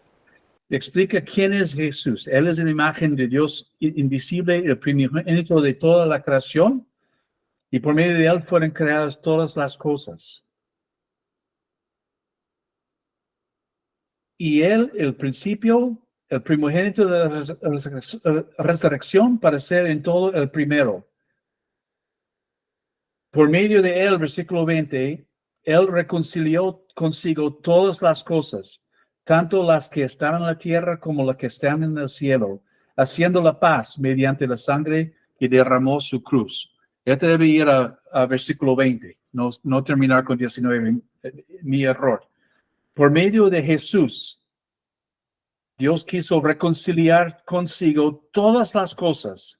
Explica quién es Jesús. Él es la imagen de Dios invisible, el primogénito de toda la creación, y por medio de Él fueron creadas todas las cosas. Y Él, el principio, el primogénito de la resurrección, para ser en todo el primero. Por medio de Él, versículo 20, Él reconcilió consigo todas las cosas, tanto las que están en la tierra como las que están en el cielo, haciendo la paz mediante la sangre que derramó su cruz. Este debe ir a versículo 20, no terminar con 19, mi error. Por medio de Jesús, Dios quiso reconciliar consigo todas las cosas,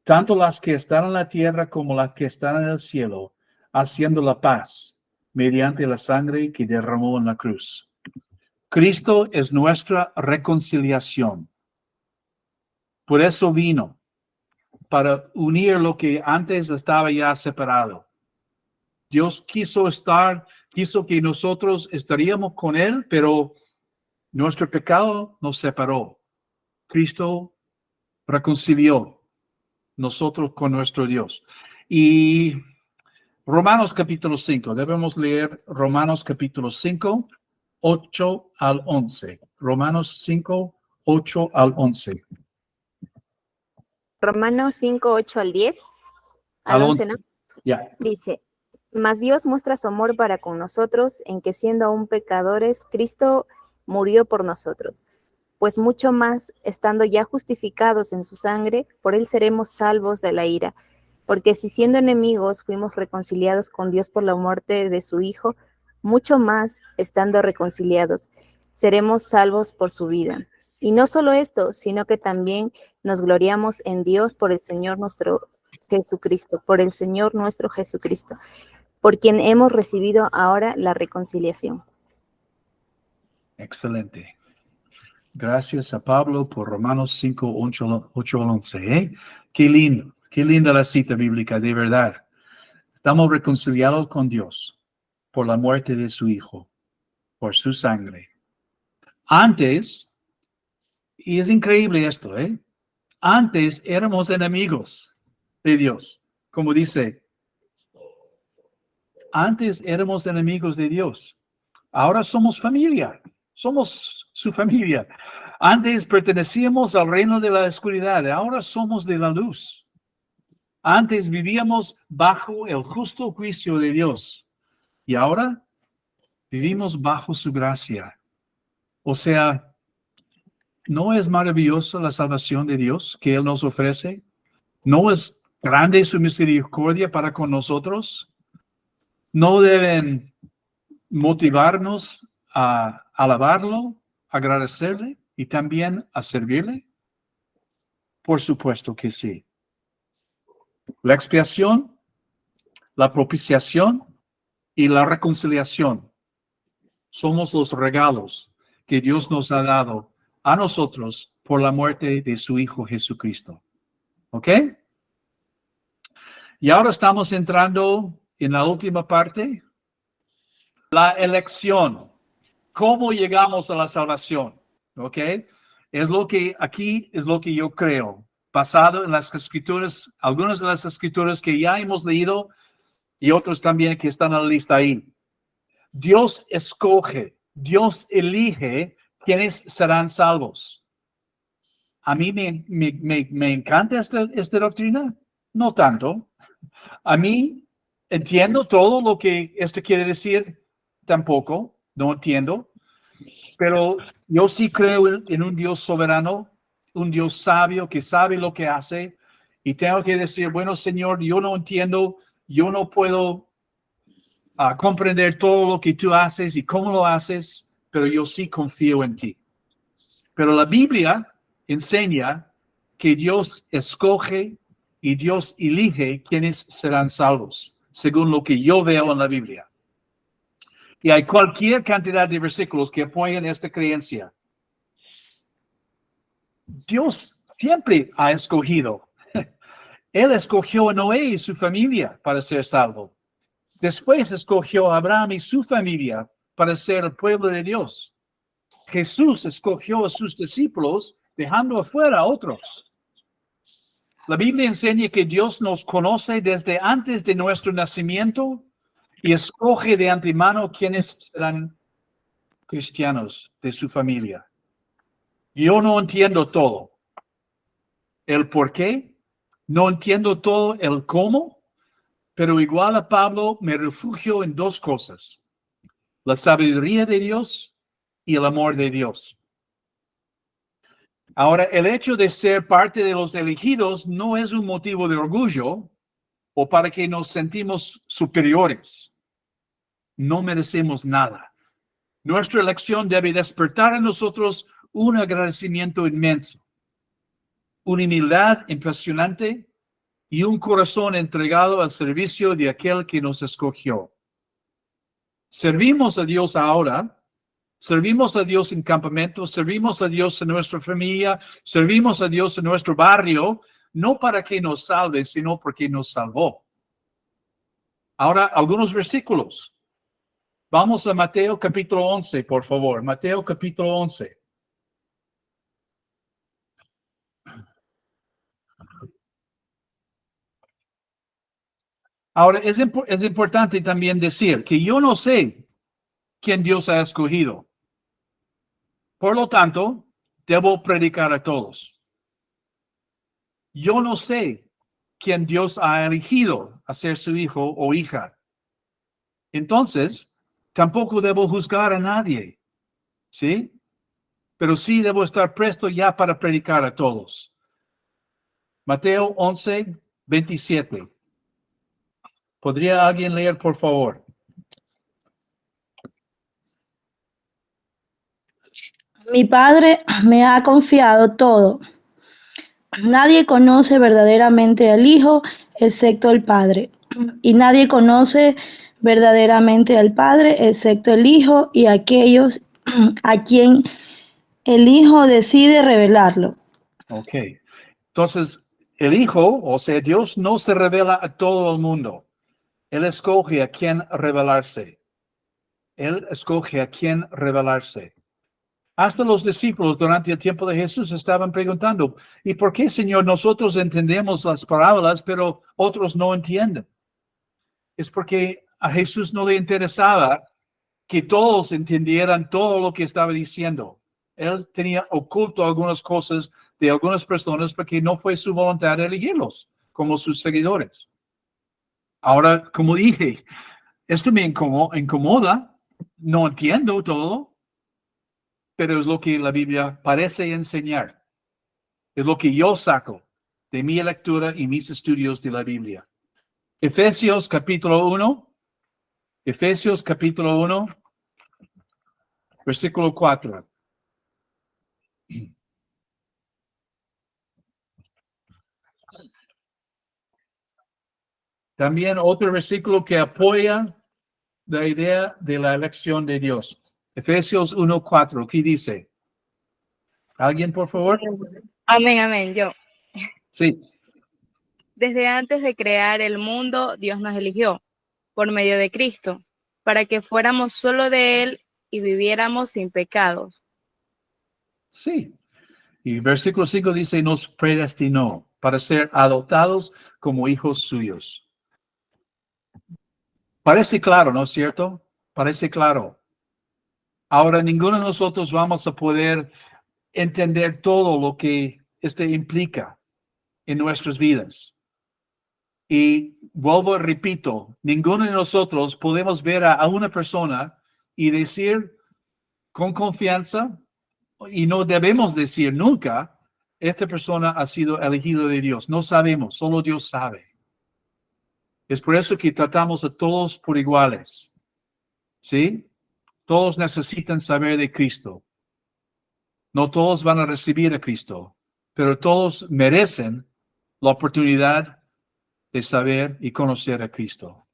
tanto las que están en la tierra como las que están en el cielo, haciendo la paz mediante la sangre que derramó en la cruz. Cristo es nuestra reconciliación. Por eso vino, para unir lo que antes estaba ya separado. Dios quiso que nosotros estaríamos con Él, pero nuestro pecado nos separó. Cristo reconcilió nosotros con nuestro Dios. Y Romanos capítulo 5, debemos leer Romanos capítulo 5, 8 al 11. Romanos 5, 8 al 11. Romanos 5, 8 al 10, al 11, ¿no? Ya. Dice, mas Dios muestra su amor para con nosotros en que siendo aún pecadores, Cristo murió por nosotros. Pues mucho más, estando ya justificados en su sangre, por él seremos salvos de la ira. Porque si siendo enemigos fuimos reconciliados con Dios por la muerte de su Hijo, mucho más, estando reconciliados, seremos salvos por su vida. Y no solo esto, sino que también nos gloriamos en Dios por el Señor nuestro Jesucristo, por el Señor nuestro Jesucristo, por quien hemos recibido ahora la reconciliación. Excelente. Gracias a Pablo por Romanos 5, 8 al 11. Qué linda la cita bíblica, de verdad. Estamos reconciliados con Dios por la muerte de su Hijo, por su sangre. Antes, y es increíble esto, antes éramos enemigos de Dios. Como dice, antes éramos enemigos de Dios. Ahora somos familia. Somos su familia. Antes pertenecíamos al reino de la oscuridad. Ahora somos de la luz. Antes vivíamos bajo el justo juicio de Dios. Y ahora vivimos bajo su gracia. O sea, ¿no es maravillosa la salvación de Dios que Él nos ofrece? ¿No es grande su misericordia para con nosotros? ¿No deben motivarnos a alabarlo, agradecerle y también a servirle? Por supuesto que sí. La expiación, la propiciación y la reconciliación somos los regalos que Dios nos ha dado a nosotros por la muerte de su Hijo Jesucristo. ¿Ok? Y ahora estamos entrando en la última parte, la elección. ¿Cómo llegamos a la salvación? ¿Ok? Aquí es lo que yo creo, basado en las escrituras, algunas de las escrituras que ya hemos leído y otras también que están en la lista ahí. Dios escoge, Dios elige quienes serán salvos. A mí me encanta esta doctrina, no tanto. A mí entiendo todo lo que esto quiere decir, tampoco, no entiendo. Pero yo sí creo en un Dios soberano, un Dios sabio que sabe lo que hace. Y tengo que decir, bueno, Señor, yo no entiendo, yo no puedo comprender todo lo que tú haces y cómo lo haces, pero yo sí confío en ti. Pero la Biblia enseña que Dios escoge y Dios elige quienes serán salvos, según lo que yo veo en la Biblia. Y hay cualquier cantidad de versículos que apoyan esta creencia. Dios siempre ha escogido. Él escogió a Noé y su familia para ser salvo. Después escogió a Abraham y su familia para ser el pueblo de Dios. Jesús escogió a sus discípulos dejando afuera a otros. La Biblia enseña que Dios nos conoce desde antes de nuestro nacimiento y escoge de antemano quienes serán cristianos de su familia. Yo no entiendo todo. El por qué, no entiendo todo el cómo, pero igual a Pablo me refugio en dos cosas: la sabiduría de Dios y el amor de Dios. Ahora, el hecho de ser parte de los elegidos no es un motivo de orgullo o para que nos sentimos superiores. No merecemos nada. Nuestra elección debe despertar en nosotros un agradecimiento inmenso, una humildad impresionante y un corazón entregado al servicio de aquel que nos escogió. Servimos a Dios ahora, servimos a Dios en campamento, servimos a Dios en nuestra familia, servimos a Dios en nuestro barrio, no para que nos salve, sino porque nos salvó. Ahora, algunos versículos. Vamos a Mateo capítulo 11, por favor. Mateo capítulo 11. Ahora, es importante también decir que yo no sé quién Dios ha escogido. Por lo tanto, debo predicar a todos. Yo no sé quién Dios ha elegido a ser su hijo o hija. Entonces, tampoco debo juzgar a nadie, ¿sí? Pero sí debo estar presto ya para predicar a todos. Mateo 11, 27. ¿Podría alguien leer, por favor? Mi Padre me ha confiado todo. Nadie conoce verdaderamente al Hijo excepto el Padre. Y nadie conoce verdaderamente al Padre excepto el Hijo y aquellos a quien el Hijo decide revelarlo. Ok. Entonces, el Hijo, o sea, Dios no se revela a todo el mundo. Él escoge a quién revelarse. Él escoge a quién revelarse. Hasta los discípulos durante el tiempo de Jesús estaban preguntando, ¿y por qué, Señor, nosotros entendemos las parábolas, pero otros no entienden? Es porque a Jesús no le interesaba que todos entendieran todo lo que estaba diciendo. Él tenía oculto algunas cosas de algunas personas porque no fue su voluntad elegirlos como sus seguidores. Ahora, como dije, esto me incomoda, no entiendo todo, pero es lo que la Biblia parece enseñar. Es lo que yo saco de mi lectura y mis estudios de la Biblia. Efesios capítulo 1, versículo 4. También otro versículo que apoya la idea de la elección de Dios. Efesios 1:4, ¿qué dice? ¿Alguien, por favor? Amén, amén. Yo. Sí. Desde antes de crear el mundo, Dios nos eligió por medio de Cristo, para que fuéramos solo de Él y viviéramos sin pecados. Sí. Y versículo 5 dice, nos predestinó para ser adoptados como hijos suyos. Parece claro, ¿no es cierto? Parece claro. Ahora, ninguno de nosotros vamos a poder entender todo lo que esto implica en nuestras vidas. Y vuelvo, repito, ninguno de nosotros podemos ver a una persona y decir con confianza, y no debemos decir nunca, esta persona ha sido elegido de Dios. No sabemos, solo Dios sabe. Es por eso que tratamos a todos por iguales. ¿Sí? Todos necesitan saber de Cristo. No todos van a recibir a Cristo, pero todos merecen la oportunidad de saber y conocer a Cristo.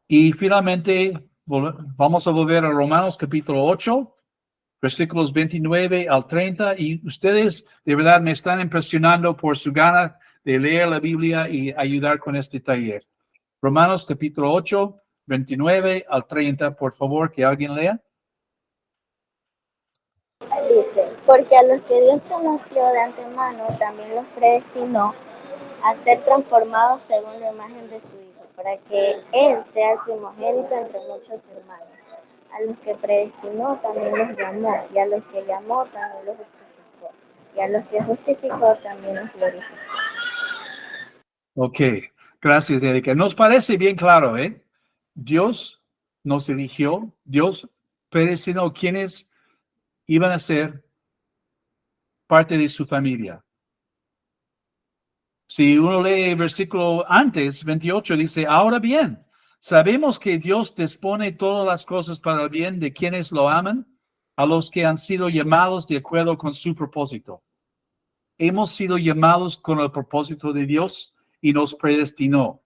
Y finalmente, vamos a volver a Romanos capítulo 8, versículos 29 al 30, y ustedes de verdad me están impresionando por su gana de leer la Biblia y ayudar con este taller. Romanos capítulo 8, 29 al 30, por favor, que alguien lea. Dice, porque a los que Dios conoció de antemano, también los predestinó a ser transformados según la imagen de su Hijo, para que Él sea el primogénito entre muchos hermanos. A los que predestinó también los llamó, y a los que llamó también los justificó, y a los que justificó también los glorificó. Ok, gracias, Erika. Nos parece bien claro, ¿eh? Dios nos eligió, Dios predestinó quienes iban a ser parte de su familia. Si uno lee el versículo antes, 28, dice, ahora bien, sabemos que Dios dispone todas las cosas para el bien de quienes lo aman, a los que han sido llamados de acuerdo con su propósito. Hemos sido llamados con el propósito de Dios y nos predestinó.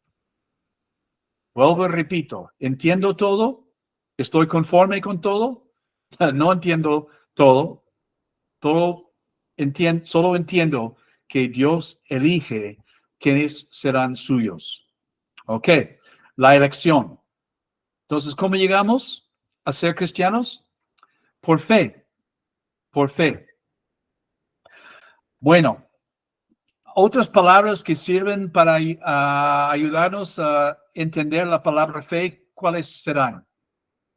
Vuelvo y repito, ¿entiendo todo? ¿Estoy conforme con todo? No entiendo todo. Solo entiendo que Dios elige quienes serán suyos. Ok, la elección. Entonces, ¿cómo llegamos a ser cristianos? Por fe, por fe. Bueno, Otras palabras que sirven para ayudarnos a entender la palabra fe, ¿cuáles serán?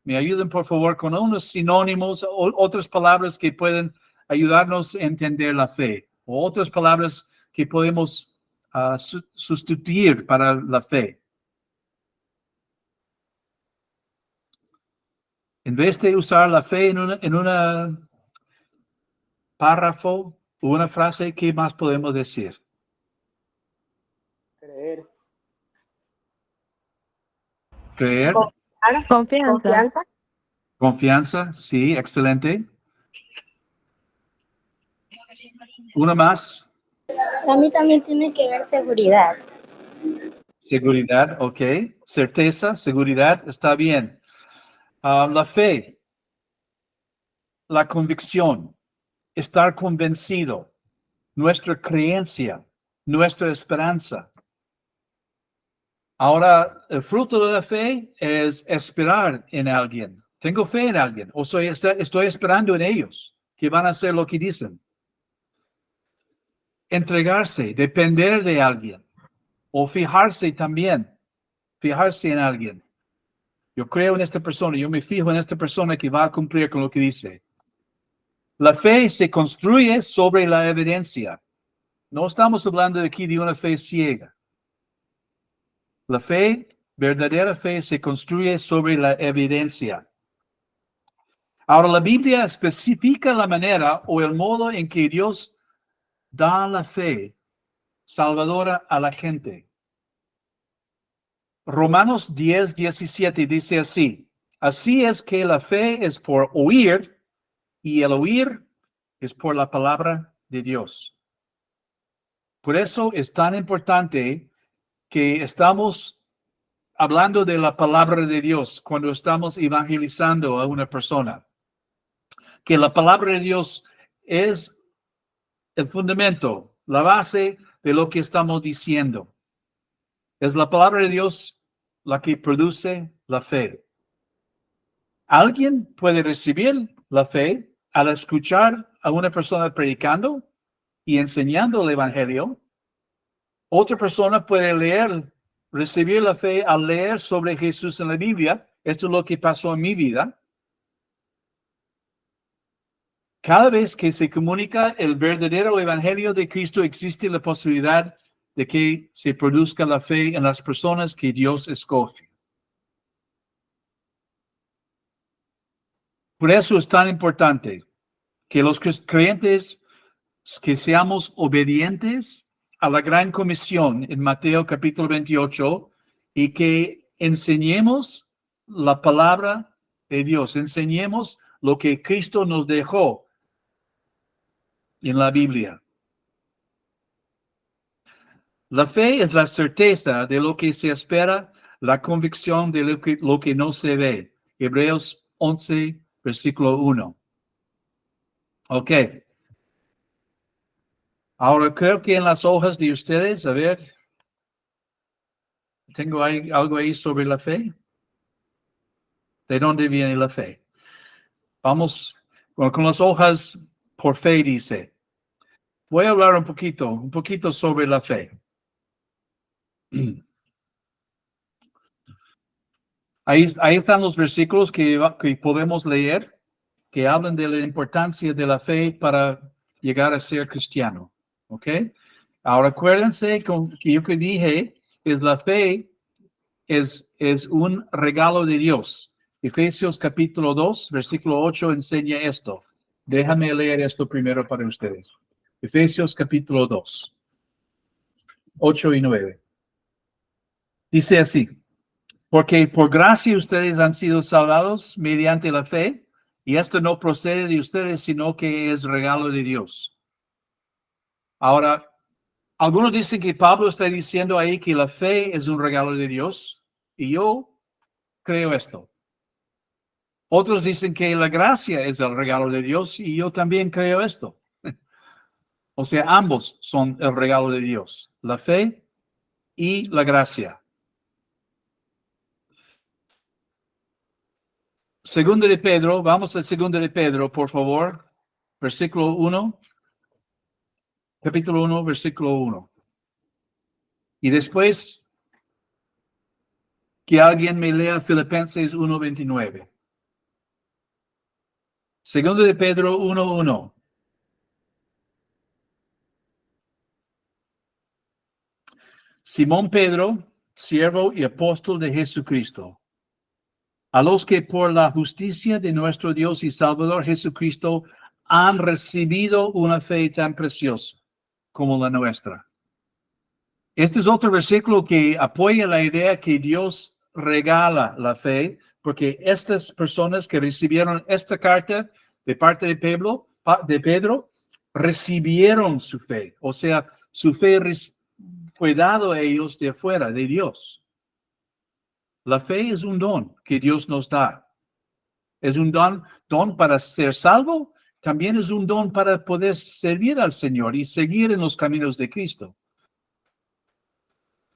Me ayuden, por favor, con unos sinónimos, o otras palabras que pueden ayudarnos a entender la fe, o otras palabras que podemos sustituir para la fe. En vez de usar la fe en un párrafo o una frase, ¿qué más podemos decir? Creer. Creer. Confianza. Confianza, sí, excelente. Una más. Para mí también tiene que ver seguridad. Seguridad, ok. Certeza, seguridad, está bien. La fe, la convicción, estar convencido, nuestra creencia, nuestra esperanza. Ahora, el fruto de la fe es esperar en alguien. Tengo fe en alguien, o estoy esperando en ellos, que van a hacer lo que dicen. Entregarse, depender de alguien, o fijarse también, fijarse en alguien. Yo creo en esta persona, yo me fijo en esta persona que va a cumplir con lo que dice. La fe se construye sobre la evidencia. No estamos hablando aquí de una fe ciega. La fe, verdadera fe, se construye sobre la evidencia. Ahora, la Biblia especifica la manera o el modo en que Dios da la fe salvadora a la gente. Romanos 10:17 dice así: así es que la fe es por oír, y el oír es por la palabra de Dios. Por eso es tan importante que estamos hablando de la palabra de Dios cuando estamos evangelizando a una persona. Que la palabra de Dios es el fundamento, la base de lo que estamos diciendo. Es la palabra de Dios la que produce la fe. Alguien puede recibir la fe al escuchar a una persona predicando y enseñando el evangelio. Otra persona puede recibir la fe al leer sobre Jesús en la Biblia. Esto es lo que pasó en mi vida. Cada vez que se comunica el verdadero evangelio de Cristo, existe la posibilidad de que se produzca la fe en las personas que Dios escoge. Por eso es tan importante que los creyentes que seamos obedientes a la gran comisión en Mateo capítulo 28 y que enseñemos la palabra de Dios, enseñemos lo que Cristo nos dejó en la Biblia. La fe es la certeza de lo que se espera, la convicción de lo que no se ve. Hebreos 11, versículo 1. Ok. Ahora creo que en las hojas de ustedes, a ver, tengo algo ahí sobre la fe. ¿De dónde viene la fe? Vamos con las hojas por fe, dice. Voy a hablar un poquito sobre la fe. Ahí están los versículos que podemos leer, que hablan de la importancia de la fe para llegar a ser cristiano. ¿Ok? Ahora acuérdense que yo que dije, es la fe es un regalo de Dios. Efesios capítulo 2, versículo 8 enseña esto. Déjame leer esto primero para ustedes. Efesios capítulo 2, 8 y 9. Dice así: porque por gracia ustedes han sido salvados mediante la fe, y esto no procede de ustedes, sino que es regalo de Dios. Ahora, algunos dicen que Pablo está diciendo ahí que la fe es un regalo de Dios, y yo creo esto. Otros dicen que la gracia es el regalo de Dios, y yo también creo esto. O sea, ambos son el regalo de Dios, la fe y la gracia. Segunda de Pedro, vamos a segunda de Pedro, por favor. Versículo 1. capítulo 1, versículo 1. Y después que alguien me lea Filipenses 1:29. Segundo de Pedro 1:1. Simón Pedro, siervo y apóstol de Jesucristo, a los que por la justicia de nuestro Dios y Salvador Jesucristo han recibido una fe tan preciosa como la nuestra. Este es otro versículo que apoya la idea que Dios regala la fe, porque estas personas que recibieron esta carta de parte de Pedro recibieron su fe. O sea, su fe fue dado a ellos de afuera, de Dios. La fe es un don que Dios nos da. Es un don para ser salvo, también es un don para poder servir al Señor y seguir en los caminos de Cristo.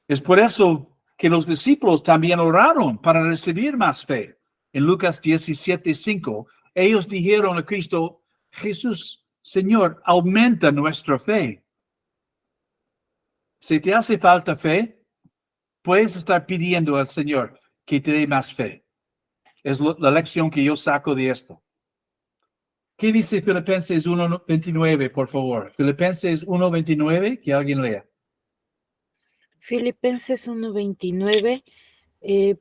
Es por eso que los discípulos también oraron para recibir más fe. En Lucas 17:5, ellos dijeron a Cristo, Jesús, Señor, aumenta nuestra fe. Si te hace falta fe, puedes estar pidiendo al Señor que te dé más fe. Es la lección que yo saco de esto. ¿Qué dice Filipenses 1:29, por favor? Filipenses 1:29, que alguien lea. Filipenses 1:29,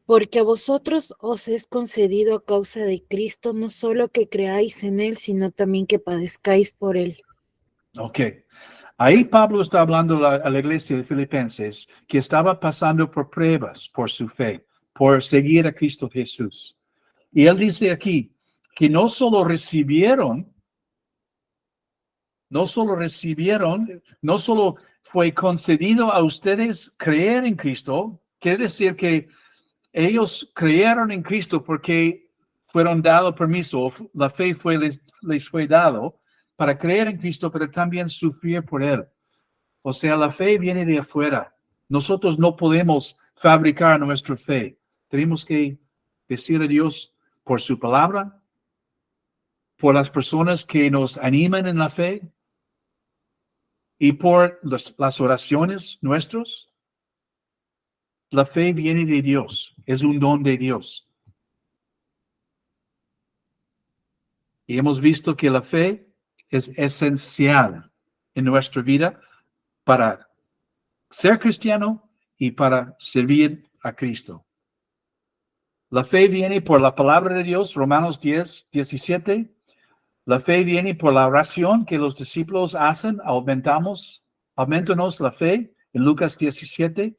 porque a vosotros os es concedido a causa de Cristo no solo que creáis en Él, sino también que padezcáis por Él. Ok. Ahí Pablo está hablando a la iglesia de Filipenses que estaba pasando por pruebas por su fe, por seguir a Cristo Jesús. Y él dice aquí que no solo fue concedido a ustedes creer en Cristo, quiere decir que ellos creyeron en Cristo porque fueron dado permiso, la fe les fue dado para creer en Cristo, pero también sufrir por Él. O sea, la fe viene de afuera. Nosotros no podemos fabricar nuestra fe. Tenemos que decir a Dios por su palabra, por las personas que nos animan en la fe y por las oraciones nuestras. La fe viene de Dios, es un don de Dios. Y hemos visto que la fe es esencial en nuestra vida para ser cristiano y para servir a Cristo. La fe viene por la palabra de Dios, Romanos 10:17. La fe viene por la oración que los discípulos hacen, aumentanos la fe, en Lucas 17.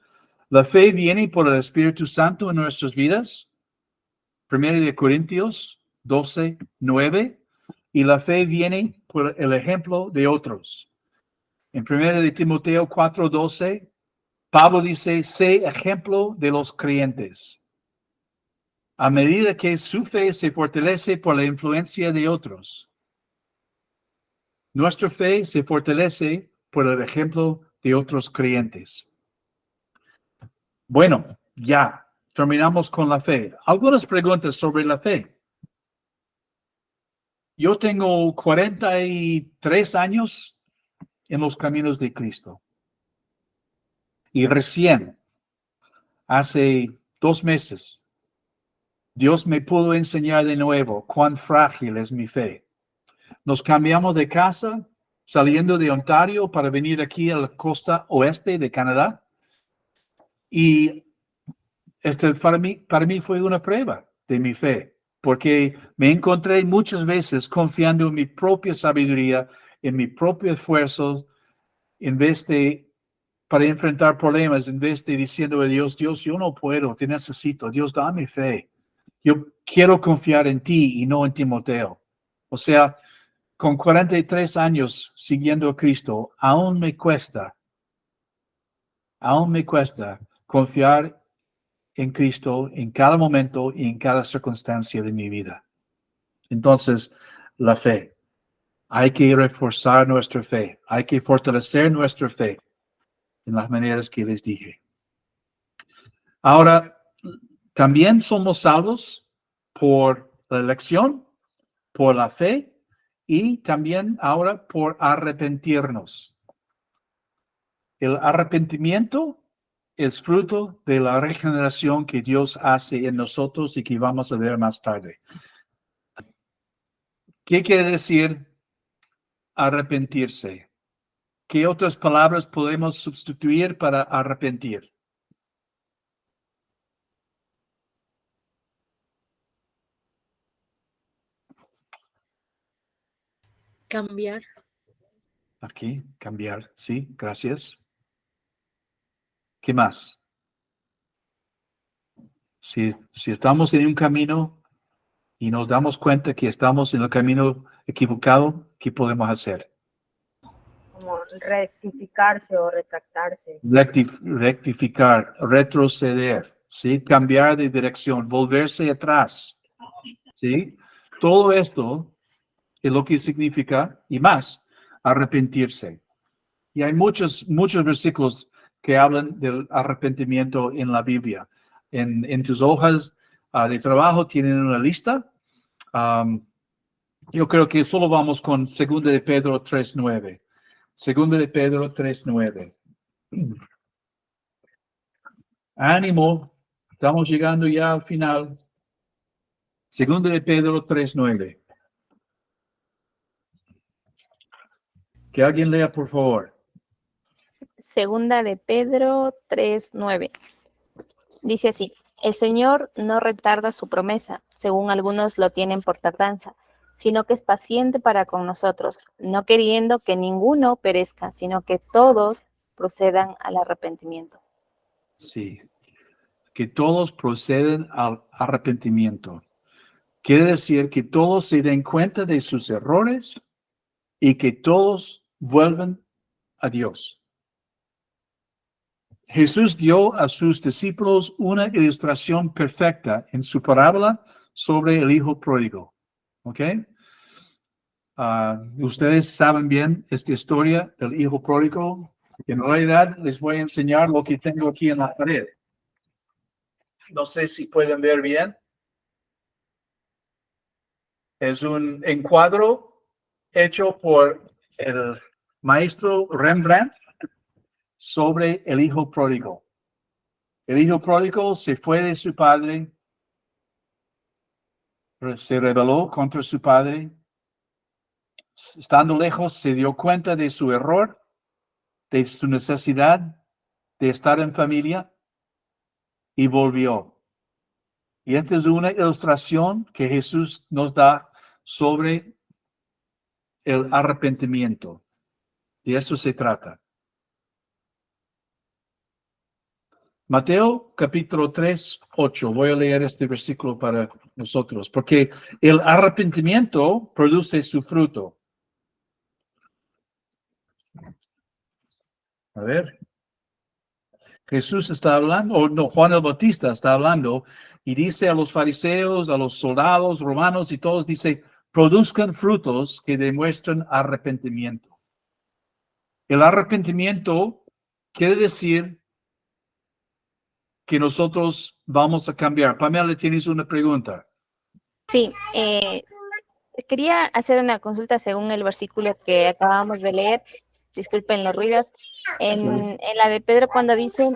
La fe viene por el Espíritu Santo en nuestras vidas, 1 Corintios 12:9. Y la fe viene por el ejemplo de otros. En 1 Timoteo 4:12, Pablo dice, sé ejemplo de los creyentes. A medida que su fe se fortalece por la influencia de otros, nuestra fe se fortalece por el ejemplo de otros creyentes. Bueno, ya terminamos con la fe. Algunas preguntas sobre la fe. Yo tengo 43 años en los caminos de Cristo. Y recién, hace 2 meses, Dios me pudo enseñar de nuevo cuán frágil es mi fe. Nos cambiamos de casa, saliendo de Ontario para venir aquí a la costa oeste de Canadá. Y para mí fue una prueba de mi fe, porque me encontré muchas veces confiando en mi propia sabiduría, en mi propio esfuerzo, para enfrentar problemas, en vez de diciendo a Dios, Dios, yo no puedo, te necesito, Dios, dame fe. Yo quiero confiar en ti y no en Timoteo. O sea, con 43 años siguiendo a Cristo, aún me cuesta confiar en Cristo en cada momento y en cada circunstancia de mi vida. Entonces, la fe. Hay que reforzar nuestra fe. Hay que fortalecer nuestra fe en las maneras que les dije. Ahora, también somos salvos por la elección, por la fe y también ahora por arrepentirnos. El arrepentimiento es fruto de la regeneración que Dios hace en nosotros y que vamos a ver más tarde. ¿Qué quiere decir arrepentirse? ¿Qué otras palabras podemos sustituir para arrepentir? Cambiar. Aquí, cambiar. Sí, gracias. ¿Qué más? Si estamos en un camino y nos damos cuenta que estamos en el camino equivocado, ¿qué podemos hacer? Como rectificarse o retractarse. Rectificar, retroceder, ¿sí? Cambiar de dirección, volverse atrás, ¿sí? Todo esto es lo que significa, y más, arrepentirse. Y hay muchos versículos que hablan del arrepentimiento en la Biblia. En tus hojas de trabajo tienen una lista. Yo creo que solo vamos con 2 de Pedro 3:9. 2 de Pedro 3:9. Ánimo, estamos llegando ya al final. 2 de Pedro 3:9. Que alguien lea, por favor. Segunda de Pedro 3:9. Dice así: el Señor no retarda su promesa, según algunos lo tienen por tardanza, sino que es paciente para con nosotros, no queriendo que ninguno perezca, sino que todos procedan al arrepentimiento. Sí, que todos proceden al arrepentimiento. Quiere decir que todos se den cuenta de sus errores y que todos vuelvan a Dios. Jesús dio a sus discípulos una ilustración perfecta en su parábola sobre el hijo pródigo. ¿Ok? Ustedes saben bien esta historia del hijo pródigo. En realidad les voy a enseñar lo que tengo aquí en la pared. No sé si pueden ver bien. Es un encuadro hecho por el maestro Rembrandt sobre el hijo pródigo. El hijo pródigo se fue de su padre, se rebeló contra su padre. Estando lejos, se dio cuenta de su error, de su necesidad de estar en familia y volvió. Y esta es una ilustración que Jesús nos da sobre el arrepentimiento. De eso se trata. Mateo capítulo 3:8. Voy a leer este versículo para nosotros, porque el arrepentimiento produce su fruto. A ver. Jesús está hablando, o no, Juan el Bautista está hablando y dice a los fariseos, a los soldados romanos y todos, dice, produzcan frutos que demuestren arrepentimiento. El arrepentimiento quiere decir que nosotros vamos a cambiar. Pamela, ¿tienes una pregunta? Sí, quería hacer una consulta según el versículo que acabamos de leer. Disculpen los ruidos. En la de Pedro, cuando dice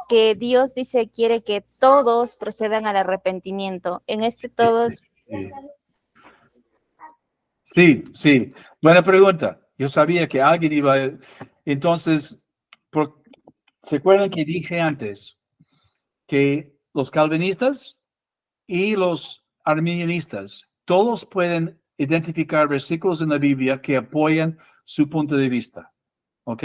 que Dios dice quiere que todos procedan al arrepentimiento. En este todos. Sí. Buena pregunta. Yo sabía que alguien iba a... Entonces, ¿se acuerdan que dije antes que los calvinistas y los arminianistas, todos pueden identificar versículos en la Biblia que apoyan su punto de vista? ¿Ok?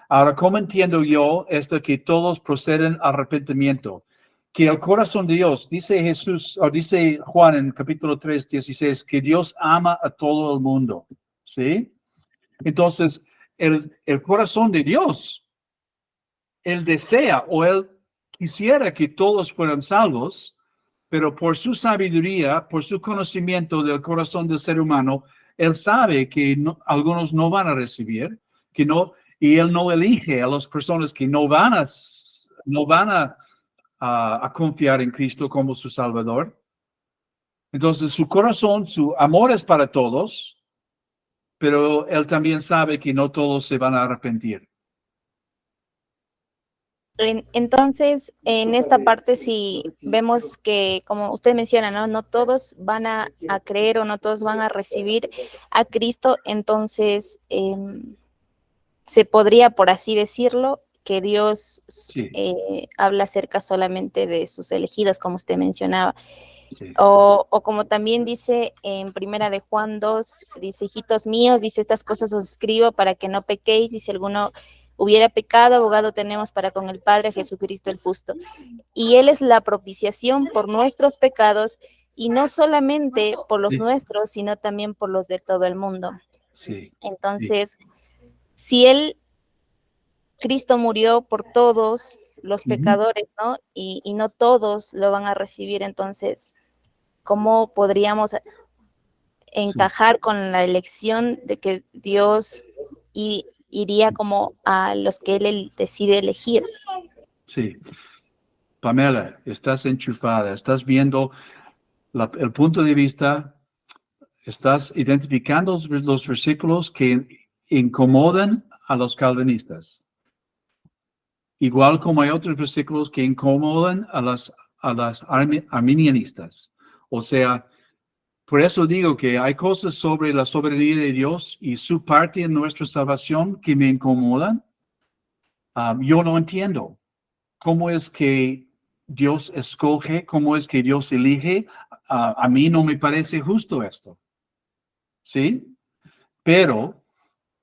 Ahora, ¿cómo entiendo yo esto que todos proceden al arrepentimiento? Que el corazón de Dios, dice Jesús, o dice Juan en capítulo 3:16, que Dios ama a todo el mundo. ¿Sí? Entonces, el corazón de Dios, Él desea o Él quisiera que todos fueran salvos, pero por su sabiduría, por su conocimiento del corazón del ser humano, Él sabe que algunos no van a recibir, que no, y Él no elige a las personas que no van a confiar en Cristo como su Salvador. Entonces, su corazón, su amor es para todos, pero Él también sabe que no todos se van a arrepentir. Entonces, en esta parte sí vemos que, como usted menciona, ¿no? No todos van a creer o no todos van a recibir a Cristo, entonces se podría, por así decirlo, que Dios Sí, habla acerca solamente de sus elegidos, como usted mencionaba. sí, O como también dice en Primera de Juan 2, dice, hijitos míos, dice, estas cosas os escribo para que no pequéis, y si alguno hubiera pecado, abogado tenemos para con el Padre, Jesucristo el justo. Y Él es la propiciación por nuestros pecados, y no solamente por los sí, nuestros, sino también por los de todo el mundo. sí, sí, Entonces, si Cristo murió por todos los pecadores, ¿no? Y no todos lo van a recibir, entonces, ¿cómo podríamos sí, encajar con la elección de que Dios iría como a los que Él decide elegir? sí. Pamela, estás enchufada, estás viendo el punto de vista, estás identificando los versículos que incomodan a los calvinistas. Igual como hay otros versículos que incomodan a las arminianistas. O sea, por eso digo que hay cosas sobre la soberanía de Dios y su parte en nuestra salvación que me incomodan. Yo no entiendo cómo es que Dios escoge, cómo es que Dios elige. A mí no me parece justo esto. ¿Sí? Pero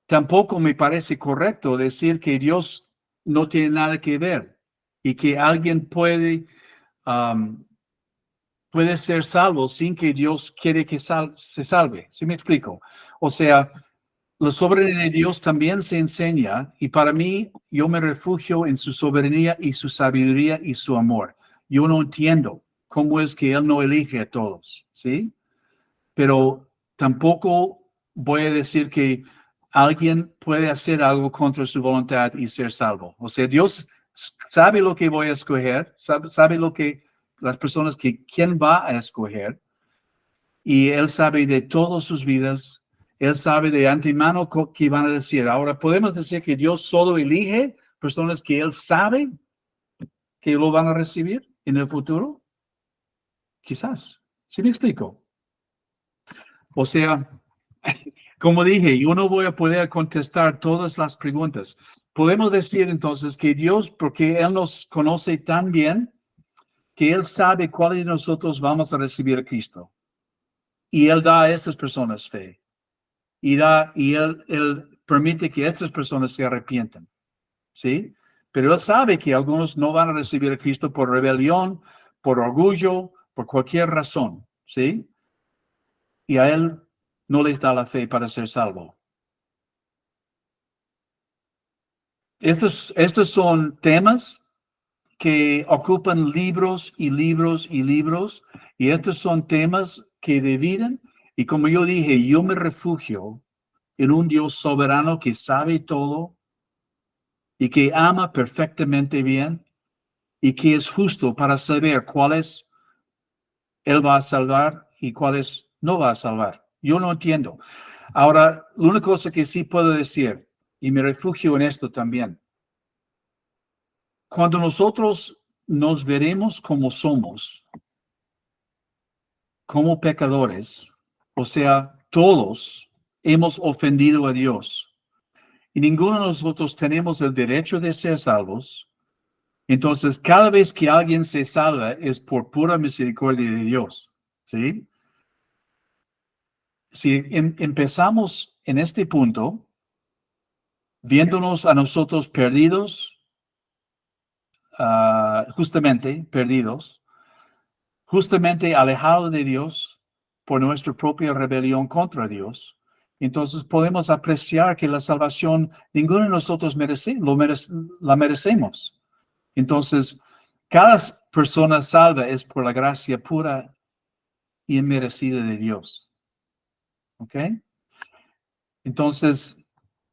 tampoco me parece correcto decir que Dios no tiene nada que ver y que alguien puede ser salvo sin que Dios quiere que se salve. ¿Sí me explico? O sea, la soberanía de Dios también se enseña y para mí yo me refugio en su soberanía y su sabiduría y su amor. Yo no entiendo cómo es que Él no elige a todos, ¿sí? Pero tampoco voy a decir que alguien puede hacer algo contra su voluntad y ser salvo. O sea, Dios sabe lo que voy a escoger, sabe lo que las personas quién va a escoger, y Él sabe de todas sus vidas. Él sabe de antemano qué van a decir. Ahora, ¿podemos decir que Dios solo elige personas que Él sabe que lo van a recibir en el futuro? Quizás. ¿Sí me explico? O sea, como dije, yo no voy a poder contestar todas las preguntas. Podemos decir entonces que Dios, porque Él nos conoce tan bien, que Él sabe cuáles de nosotros vamos a recibir a Cristo. Y Él da a estas personas fe. Y Él permite que estas personas se arrepientan. ¿Sí? Pero Él sabe que algunos no van a recibir a Cristo por rebelión, por orgullo, por cualquier razón. ¿Sí? Y a Él no les da la fe para ser salvo. Estos son temas que ocupan libros y libros y libros, y estos son temas que dividen, y como yo dije, yo me refugio en un Dios soberano que sabe todo y que ama perfectamente bien y que es justo para saber cuáles Él va a salvar y cuáles no va a salvar. Yo no entiendo. Ahora, una cosa que sí puedo decir, y me refugio en esto también, cuando nosotros nos veremos como somos, como pecadores, o sea, todos hemos ofendido a Dios y ninguno de nosotros tenemos el derecho de ser salvos. Entonces, cada vez que alguien se salva es por pura misericordia de Dios, ¿sí? Si empezamos en este punto, viéndonos a nosotros perdidos, justamente perdidos, justamente alejados de Dios por nuestra propia rebelión contra Dios, entonces podemos apreciar que la salvación, ninguno de nosotros la merecemos. Entonces, cada persona salva es por la gracia pura y inmerecida de Dios. ¿Ok? Entonces,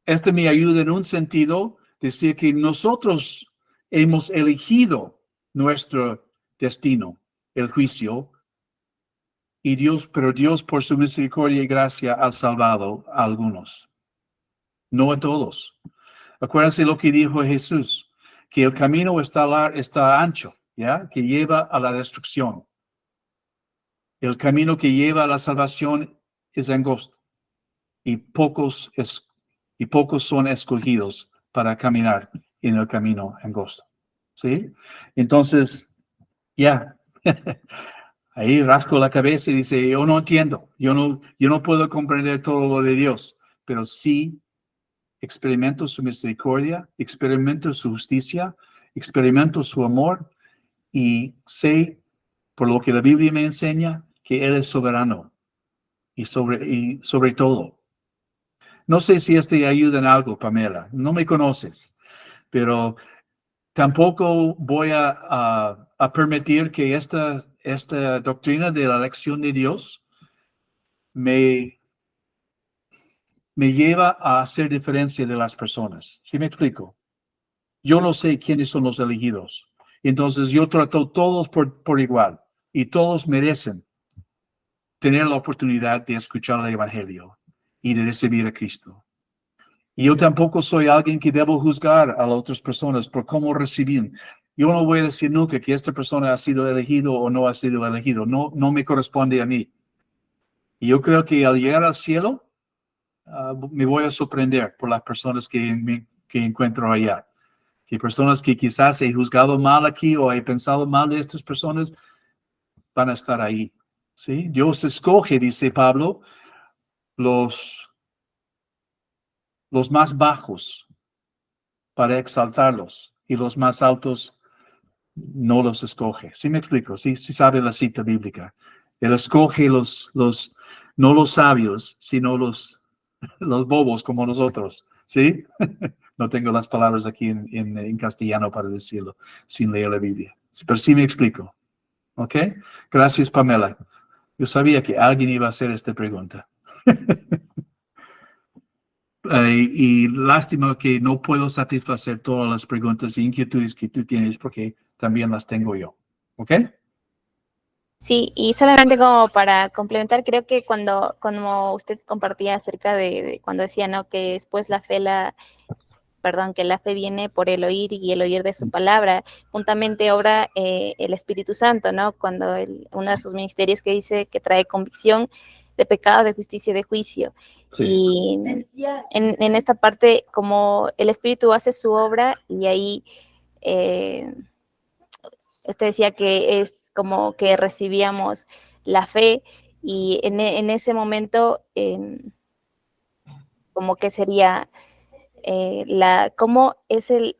esto me ayuda en un sentido, decir que nosotros hemos elegido nuestro destino, el juicio, pero Dios por su misericordia y gracia ha salvado a algunos, no a todos. Acuérdense lo que dijo Jesús, que el camino está ancho, ¿ya? Que lleva a la destrucción. El camino que lleva a la salvación es angosto y pocos son escogidos para caminar en el camino angosto. ¿Sí? Entonces, ya, ahí rasco la cabeza y dice, yo no entiendo, yo no puedo comprender todo lo de Dios, pero sí experimento su misericordia, experimento su justicia, experimento su amor y sé, por lo que la Biblia me enseña, que Él es soberano y sobre todo. No sé si te ayuda en algo, Pamela, no me conoces, pero tampoco voy a permitir que esta doctrina de la elección de Dios me lleva a hacer diferencia de las personas. ¿Sí me explico? Yo no sé quiénes son los elegidos. Entonces yo trato todos por igual y todos merecen tener la oportunidad de escuchar el Evangelio y de recibir a Cristo. Y yo tampoco soy alguien que debo juzgar a las otras personas por cómo reciben. Yo no voy a decir nunca que esta persona ha sido elegido o no ha sido elegido. No me corresponde a mí. Y yo creo que al llegar al cielo, me voy a sorprender por las personas que encuentro allá. Que personas que quizás he juzgado mal aquí o he pensado mal de estas personas van a estar ahí. ¿Sí? Dios escoge, dice Pablo, los más bajos para exaltarlos y los más altos no los escoge. ¿Sí me explico? Sí sabe la cita bíblica. Él escoge no los sabios, sino los bobos como nosotros. ¿Sí? No tengo las palabras aquí en castellano para decirlo sin leer la Biblia. Pero sí me explico. ¿Ok? Gracias, Pamela. Yo sabía que alguien iba a hacer esta pregunta. Y lástima que no puedo satisfacer todas las preguntas e inquietudes que tú tienes porque también las tengo yo. ¿Ok? Sí, y solamente como para complementar, creo que como usted compartía acerca de cuando decía, ¿no? Que después que la fe viene por el oír y el oír de su palabra, juntamente obra el Espíritu Santo, ¿no? Cuando uno de sus ministerios que dice que trae convicción de pecado, de justicia y de juicio. Sí. Y en esta parte, como el Espíritu hace su obra y ahí usted decía que es como que recibíamos la fe y en ese momento como que sería cómo es el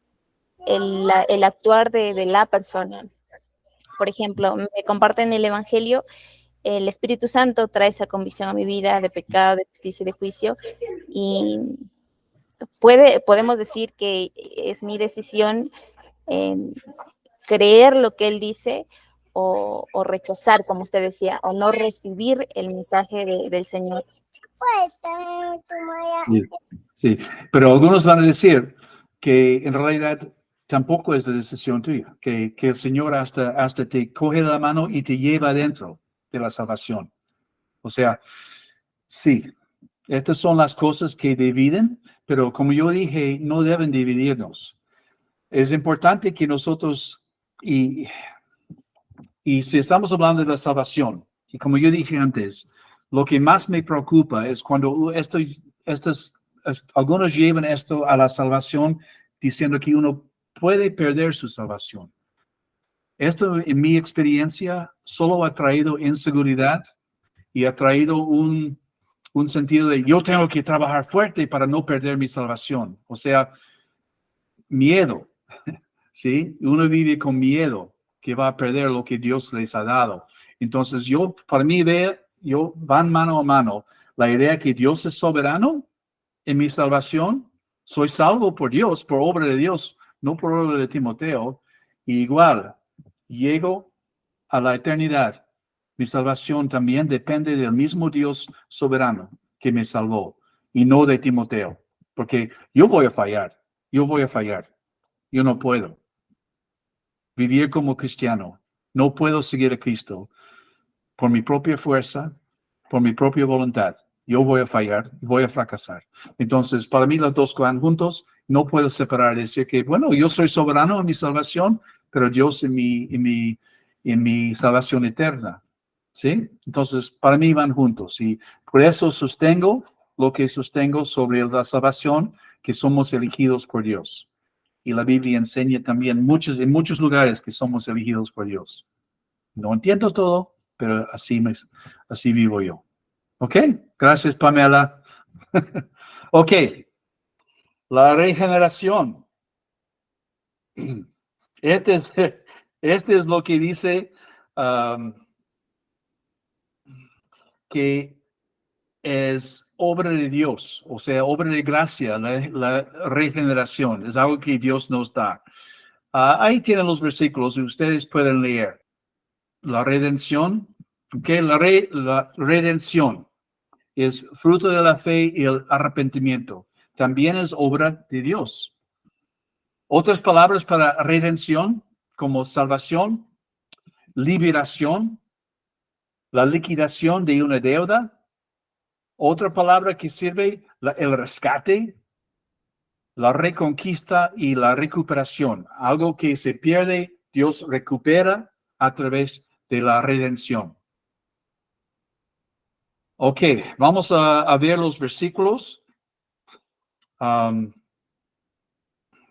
actuar de la persona. Por ejemplo, me comparten el Evangelio, el Espíritu Santo trae esa convicción a mi vida de pecado, de justicia y de juicio, y podemos decir que es mi decisión creer lo que Él dice o rechazar, como usted decía, o no recibir el mensaje del Señor. Sí, pero algunos van a decir que en realidad tampoco es la decisión tuya, que el Señor hasta te coge la mano y te lleva dentro de la salvación. O sea, sí, estas son las cosas que dividen, pero como yo dije, no deben dividirnos. Es importante que nosotros, y si estamos hablando de la salvación, y como yo dije antes, lo que más me preocupa es cuando algunos llevan esto a la salvación diciendo que uno puede perder su salvación. Esto, en mi experiencia, solo ha traído inseguridad y ha traído un sentido de yo tengo que trabajar fuerte para no perder mi salvación. O sea, miedo, ¿sí? Uno vive con miedo que va a perder lo que Dios les ha dado. Entonces, para mí, van mano a mano la idea que Dios es soberano en mi salvación. Soy salvo por Dios, por obra de Dios, no por obra de Timoteo. Y igual, llego a la eternidad. Mi salvación también depende del mismo Dios soberano que me salvó y no de Timoteo. Porque yo voy a fallar. Yo no puedo vivir como cristiano. No puedo seguir a Cristo por mi propia fuerza, por mi propia voluntad. Yo voy a fallar, voy a fracasar. Entonces, para mí los dos van juntos No puedo separar, decir que, bueno, yo soy soberano en mi salvación, pero Dios en mi salvación eterna. ¿Sí? Entonces, para mí van juntos. Y por eso sostengo lo que sostengo sobre la salvación, que somos elegidos por Dios. Y la Biblia enseña también en muchos lugares que somos elegidos por Dios. No entiendo todo, pero así vivo yo. ¿Ok? Gracias, Pamela. Ok. La regeneración. Este es lo que dice que es obra de Dios, o sea, obra de gracia, la regeneración. Es algo que Dios nos da. Ahí tienen los versículos y ustedes pueden leer. La redención, ¿ok? La redención es fruto de la fe y el arrepentimiento. También es obra de Dios. Otras palabras para redención, como salvación, liberación, la liquidación de una deuda. Otra palabra que sirve, el rescate, la reconquista y la recuperación. Algo que se pierde, Dios recupera a través de la redención. Ok, vamos a ver los versículos.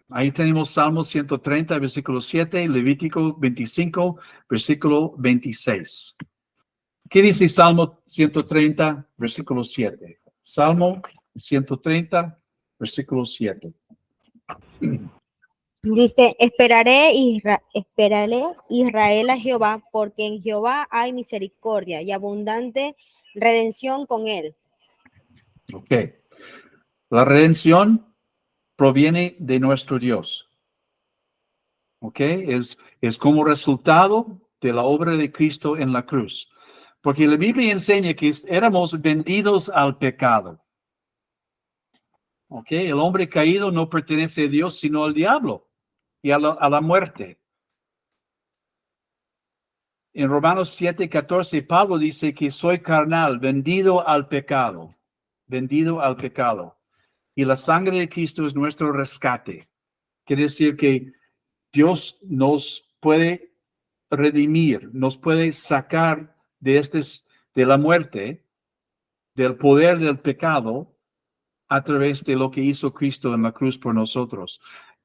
Ahí tenemos Salmo 130, versículo 7, Levítico 25, versículo 26. ¿Qué dice Salmo 130, versículo 7? Salmo 130, versículo 7. Dice, esperaré Israel a Jehová, porque en Jehová hay misericordia y abundante redención con él. Ok. La redención proviene de nuestro Dios. Ok. Es como resultado de la obra de Cristo en la cruz. Porque la Biblia enseña que éramos vendidos al pecado. Ok. El hombre caído no pertenece a Dios, sino al diablo y a la muerte. En Romanos 7:14, Pablo dice que soy carnal, vendido al pecado. Vendido al pecado. Y la sangre de Cristo es nuestro rescate. Quiere decir que Dios nos puede redimir, nos puede sacar de la muerte, del poder del pecado, a través de lo que hizo Cristo en la cruz por nosotros.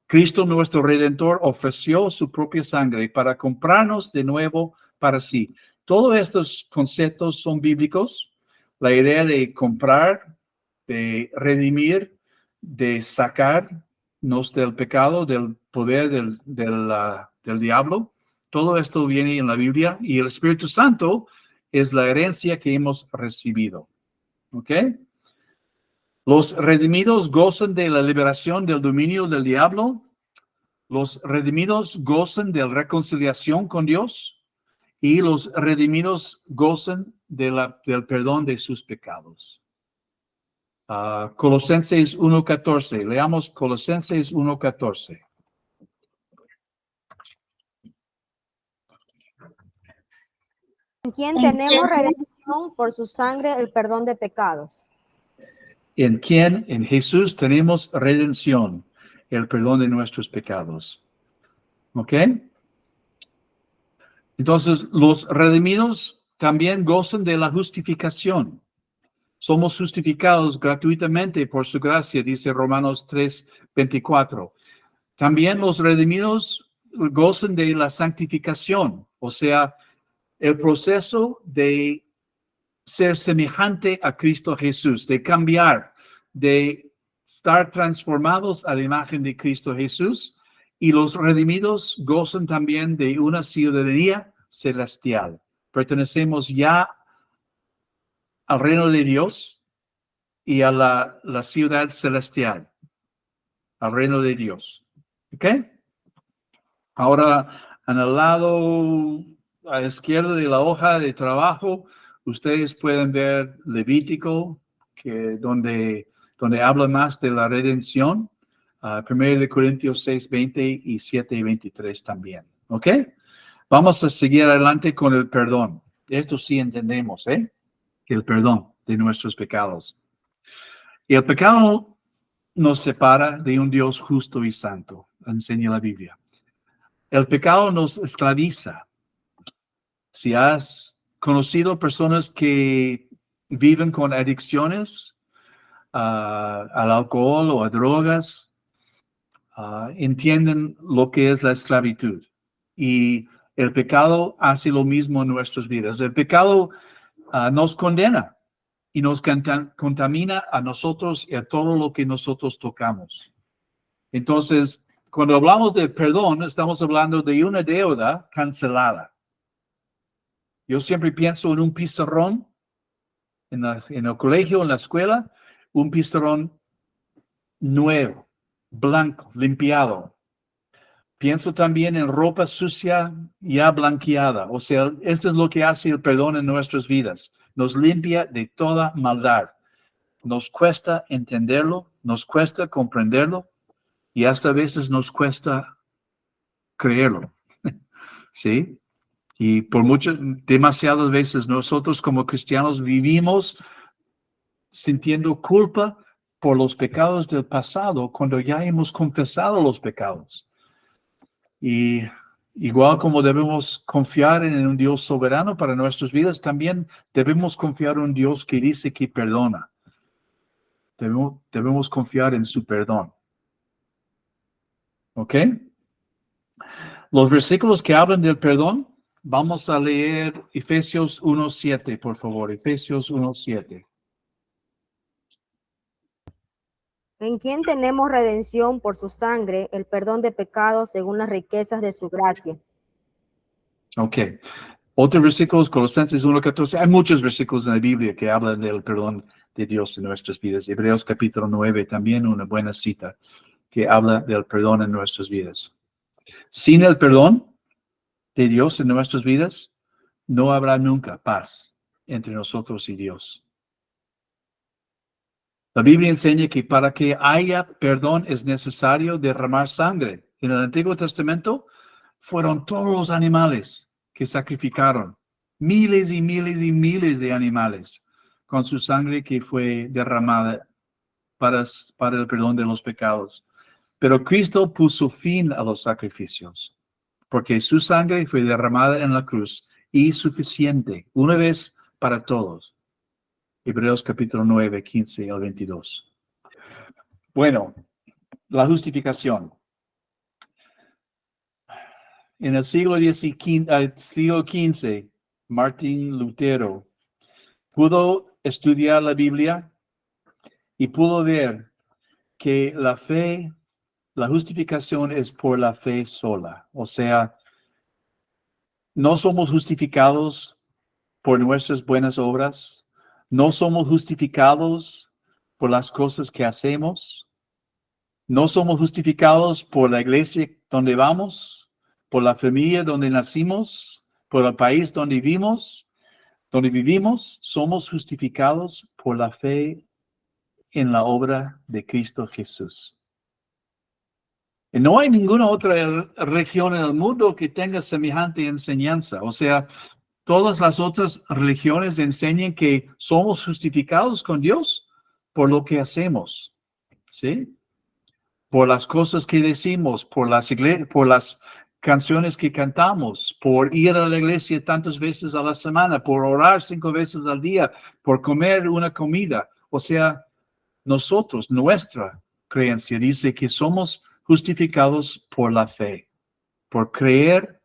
Cristo, nuestro Redentor, ofreció su propia sangre para comprarnos de nuevo para sí. Todos estos conceptos son bíblicos. La idea de comprar, de redimir, de sacarnos del pecado, del poder del diablo. Todo esto viene en la Biblia y el Espíritu Santo es la herencia que hemos recibido. ¿Ok? Los redimidos gozan de la liberación del dominio del diablo. Los redimidos gozan de la reconciliación con Dios. Y los redimidos gozan del perdón de sus pecados. Colosenses 1:14. Leamos Colosenses 1:14. En quien tenemos redención por su sangre, el perdón de pecados. En quien, en Jesús, tenemos redención, el perdón de nuestros pecados. ¿Ok? Entonces, los redimidos también gozan de la justificación. Somos justificados gratuitamente por su gracia, dice Romanos 3:24. También los redimidos gozan de la santificación, o sea, el proceso de ser semejante a Cristo Jesús, de cambiar, de estar transformados a la imagen de Cristo Jesús. Y los redimidos gozan también de una ciudadanía celestial. Pertenecemos ya al reino de Dios y a la ciudad celestial, al reino de Dios. ¿Ok? Ahora, en el lado a la izquierda de la hoja de trabajo, ustedes pueden ver Levítico, donde habla más de la redención. 1 Corintios 6:20 y 7:23 también. ¿Ok? Vamos a seguir adelante con el perdón. Esto sí entendemos, ¿eh? El perdón de nuestros pecados. Y el pecado nos separa de un Dios justo y santo, enseña la Biblia. El pecado nos esclaviza. Si has conocido personas que viven con adicciones al alcohol o a drogas, entienden lo que es la esclavitud. Y el pecado hace lo mismo en nuestras vidas. El pecado nos condena y nos contamina a nosotros y a todo lo que nosotros tocamos. Entonces, cuando hablamos de perdón, estamos hablando de una deuda cancelada. Yo siempre pienso en un pizarrón en el colegio, en la escuela, un pizarrón nuevo, blanco, limpiado. Pienso también en ropa sucia ya blanqueada. O sea, esto es lo que hace el perdón en nuestras vidas. Nos limpia de toda maldad. Nos cuesta entenderlo, nos cuesta comprenderlo y hasta a veces nos cuesta creerlo. ¿Sí? Y por demasiadas veces nosotros como cristianos vivimos sintiendo culpa por los pecados del pasado cuando ya hemos confesado los pecados. Y igual como debemos confiar en un Dios soberano para nuestras vidas, también debemos confiar en un Dios que dice que perdona. Debemos confiar en su perdón. ¿Ok? Los versículos que hablan del perdón, vamos a leer Efesios 1:7, por favor. Efesios 1:7. En quien tenemos redención por su sangre, el perdón de pecados según las riquezas de su gracia. Ok. Otros versículos, Colosenses 1:14. Hay muchos versículos en la Biblia que hablan del perdón de Dios en nuestras vidas. Hebreos capítulo 9, también una buena cita que habla del perdón en nuestras vidas. Sin el perdón de Dios en nuestras vidas, no habrá nunca paz entre nosotros y Dios. La Biblia enseña que para que haya perdón es necesario derramar sangre. En el Antiguo Testamento fueron todos los animales que sacrificaron, miles y miles y miles de animales, con su sangre que fue derramada para el perdón de los pecados. Pero Cristo puso fin a los sacrificios, porque su sangre fue derramada en la cruz y suficiente, una vez para todos. Hebreos capítulo 9, 15 al 22. Bueno, la justificación. En el siglo XV, Martín Lutero pudo estudiar la Biblia y pudo ver que la fe, la justificación es por la fe sola. O sea, no somos justificados por nuestras buenas obras. No somos justificados por las cosas que hacemos. No somos justificados por la iglesia donde vamos, por la familia donde nacimos, por el país donde vivimos. Somos justificados por la fe en la obra de Cristo Jesús. Y no hay ninguna otra religión en el mundo que tenga semejante enseñanza. O sea, todas las otras religiones enseñan que somos justificados con Dios por lo que hacemos, ¿sí? Por las cosas que decimos, por las canciones que cantamos, por ir a la iglesia tantas veces a la semana, por orar 5 veces al día, por comer una comida. O sea, nuestra creencia dice que somos justificados por la fe, por creer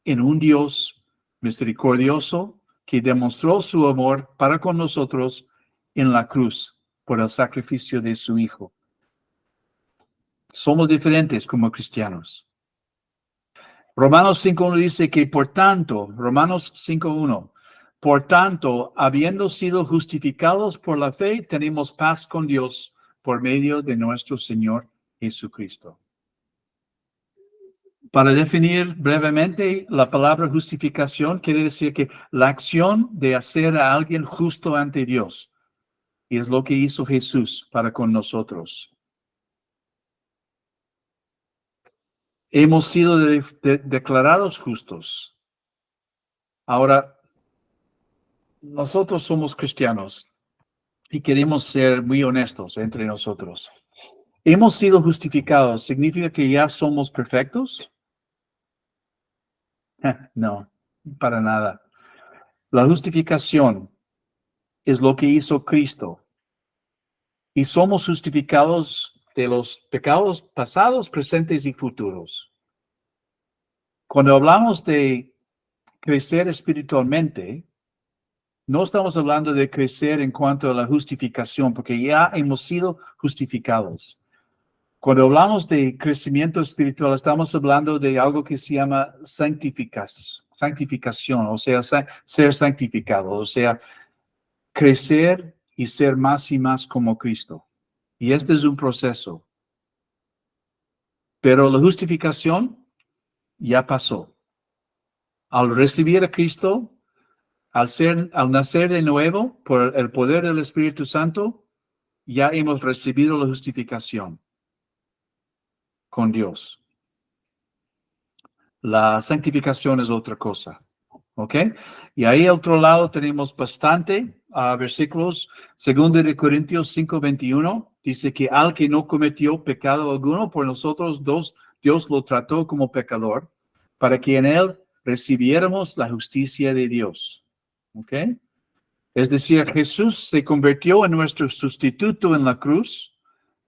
en un Dios misericordioso que demostró su amor para con nosotros en la cruz por el sacrificio de su Hijo. Somos diferentes como cristianos. Romanos 5.1 dice que Romanos 5.1, por tanto, habiendo sido justificados por la fe, tenemos paz con Dios por medio de nuestro Señor Jesucristo. Para definir brevemente la palabra justificación, quiere decir que la acción de hacer a alguien justo ante Dios. Y es lo que hizo Jesús para con nosotros. Hemos sido declarados justos. Ahora, nosotros somos cristianos. y queremos ser muy honestos entre nosotros. ¿Hemos sido justificados? ¿Significa que ya somos perfectos? No, para nada. La justificación es lo que hizo Cristo. Y somos justificados de los pecados pasados, presentes y futuros. Cuando hablamos de crecer espiritualmente, no estamos hablando de crecer en cuanto a la justificación, porque ya hemos sido justificados. Cuando hablamos de crecimiento espiritual, estamos hablando de algo que se llama santificación, o sea, ser santificado, o sea, crecer y ser más y más como Cristo. Y este es un proceso. Pero la justificación ya pasó. Al recibir a Cristo, al nacer de nuevo por el poder del Espíritu Santo, ya hemos recibido la justificación con Dios. La santificación es otra cosa. ¿Ok? Y ahí al otro lado tenemos bastante versículos. 2 de Corintios 5:21 dice que al que no cometió pecado alguno, por nosotros dos, Dios lo trató como pecador, para que en él recibiéramos la justicia de Dios. ¿Ok? Es decir, Jesús se convirtió en nuestro sustituto en la cruz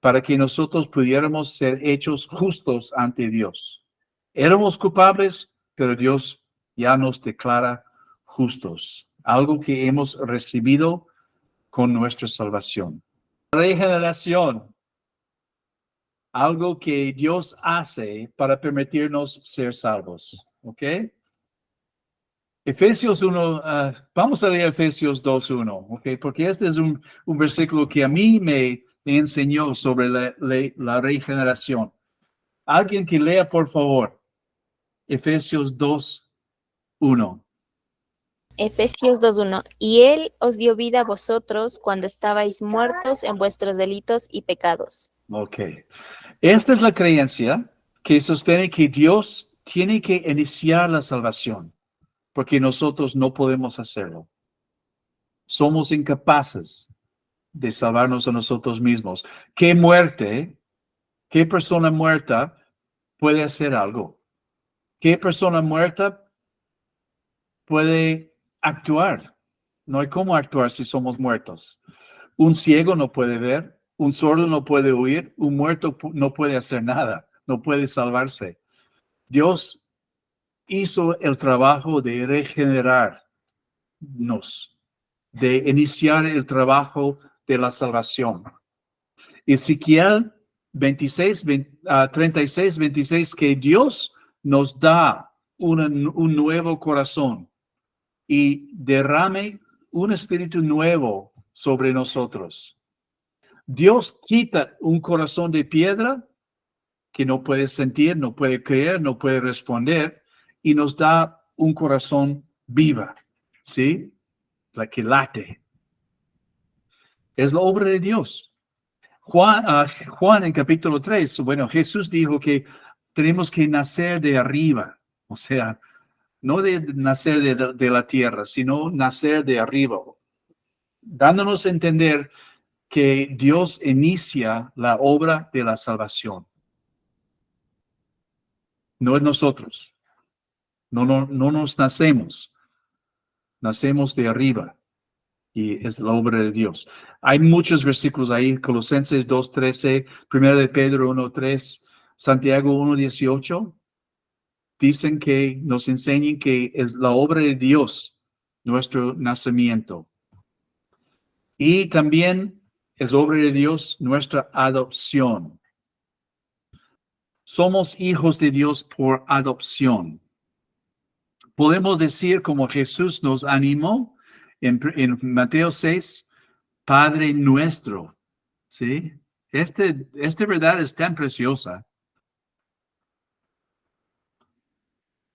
para que nosotros pudiéramos ser hechos justos ante Dios. Éramos culpables, pero Dios ya nos declara justos, algo que hemos recibido con nuestra salvación. Regeneración, algo que Dios hace para permitirnos ser salvos, ¿ok? Efesios 1, vamos a leer Efesios 2:1, ¿ok? Porque este es un versículo que a mí me enseñó sobre la regeneración. Alguien que lea, por favor, Efesios 2:1. Efesios 2:1. Y Él os dio vida a vosotros cuando estabais muertos en vuestros delitos y pecados. Ok. Esta es la creencia que sostiene que Dios tiene que iniciar la salvación, porque nosotros no podemos hacerlo. Somos incapaces de salvarnos a nosotros mismos. ¿Qué persona muerta puede hacer algo? ¿Qué persona muerta puede actuar? No hay cómo actuar si somos muertos. Un ciego no puede ver, un sordo no puede oír, un muerto no puede hacer nada, no puede salvarse. Dios hizo el trabajo de regenerarnos, de iniciar el trabajo de la salvación. Ezequiel 36:26, que Dios nos da un nuevo corazón y derrame un espíritu nuevo sobre nosotros. Dios quita un corazón de piedra que no puede sentir, no puede creer, no puede responder, y nos da un corazón viva, ¿sí? La que late. Es la obra de Dios. Juan en capítulo 3, bueno, Jesús dijo que tenemos que nacer de arriba, o sea, no de nacer de la tierra, sino nacer de arriba, dándonos a entender que Dios inicia la obra de la salvación. No es nosotros. No nos nacemos. Nacemos de arriba. Y es la obra de Dios. Hay muchos versículos ahí. Colosenses 2:13, 1 de Pedro 1:3, Santiago 1:18. Dicen que nos enseñan que es la obra de Dios nuestro nacimiento. Y también es obra de Dios nuestra adopción. Somos hijos de Dios por adopción. Podemos decir, como Jesús nos animó en Mateo 6, Padre nuestro. ¿Sí? Esta verdad es tan preciosa.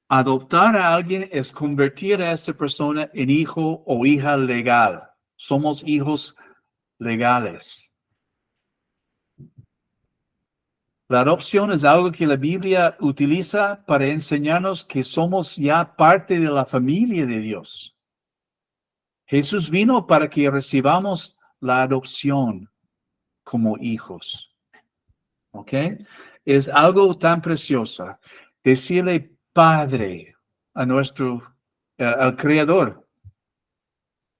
Adoptar a alguien es convertir a esa persona en hijo o hija legal. Somos hijos legales. La adopción es algo que la Biblia utiliza para enseñarnos que somos ya parte de la familia de Dios. Jesús vino para que recibamos la adopción como hijos. ¿Ok? Es algo tan precioso. Decirle Padre a al Creador,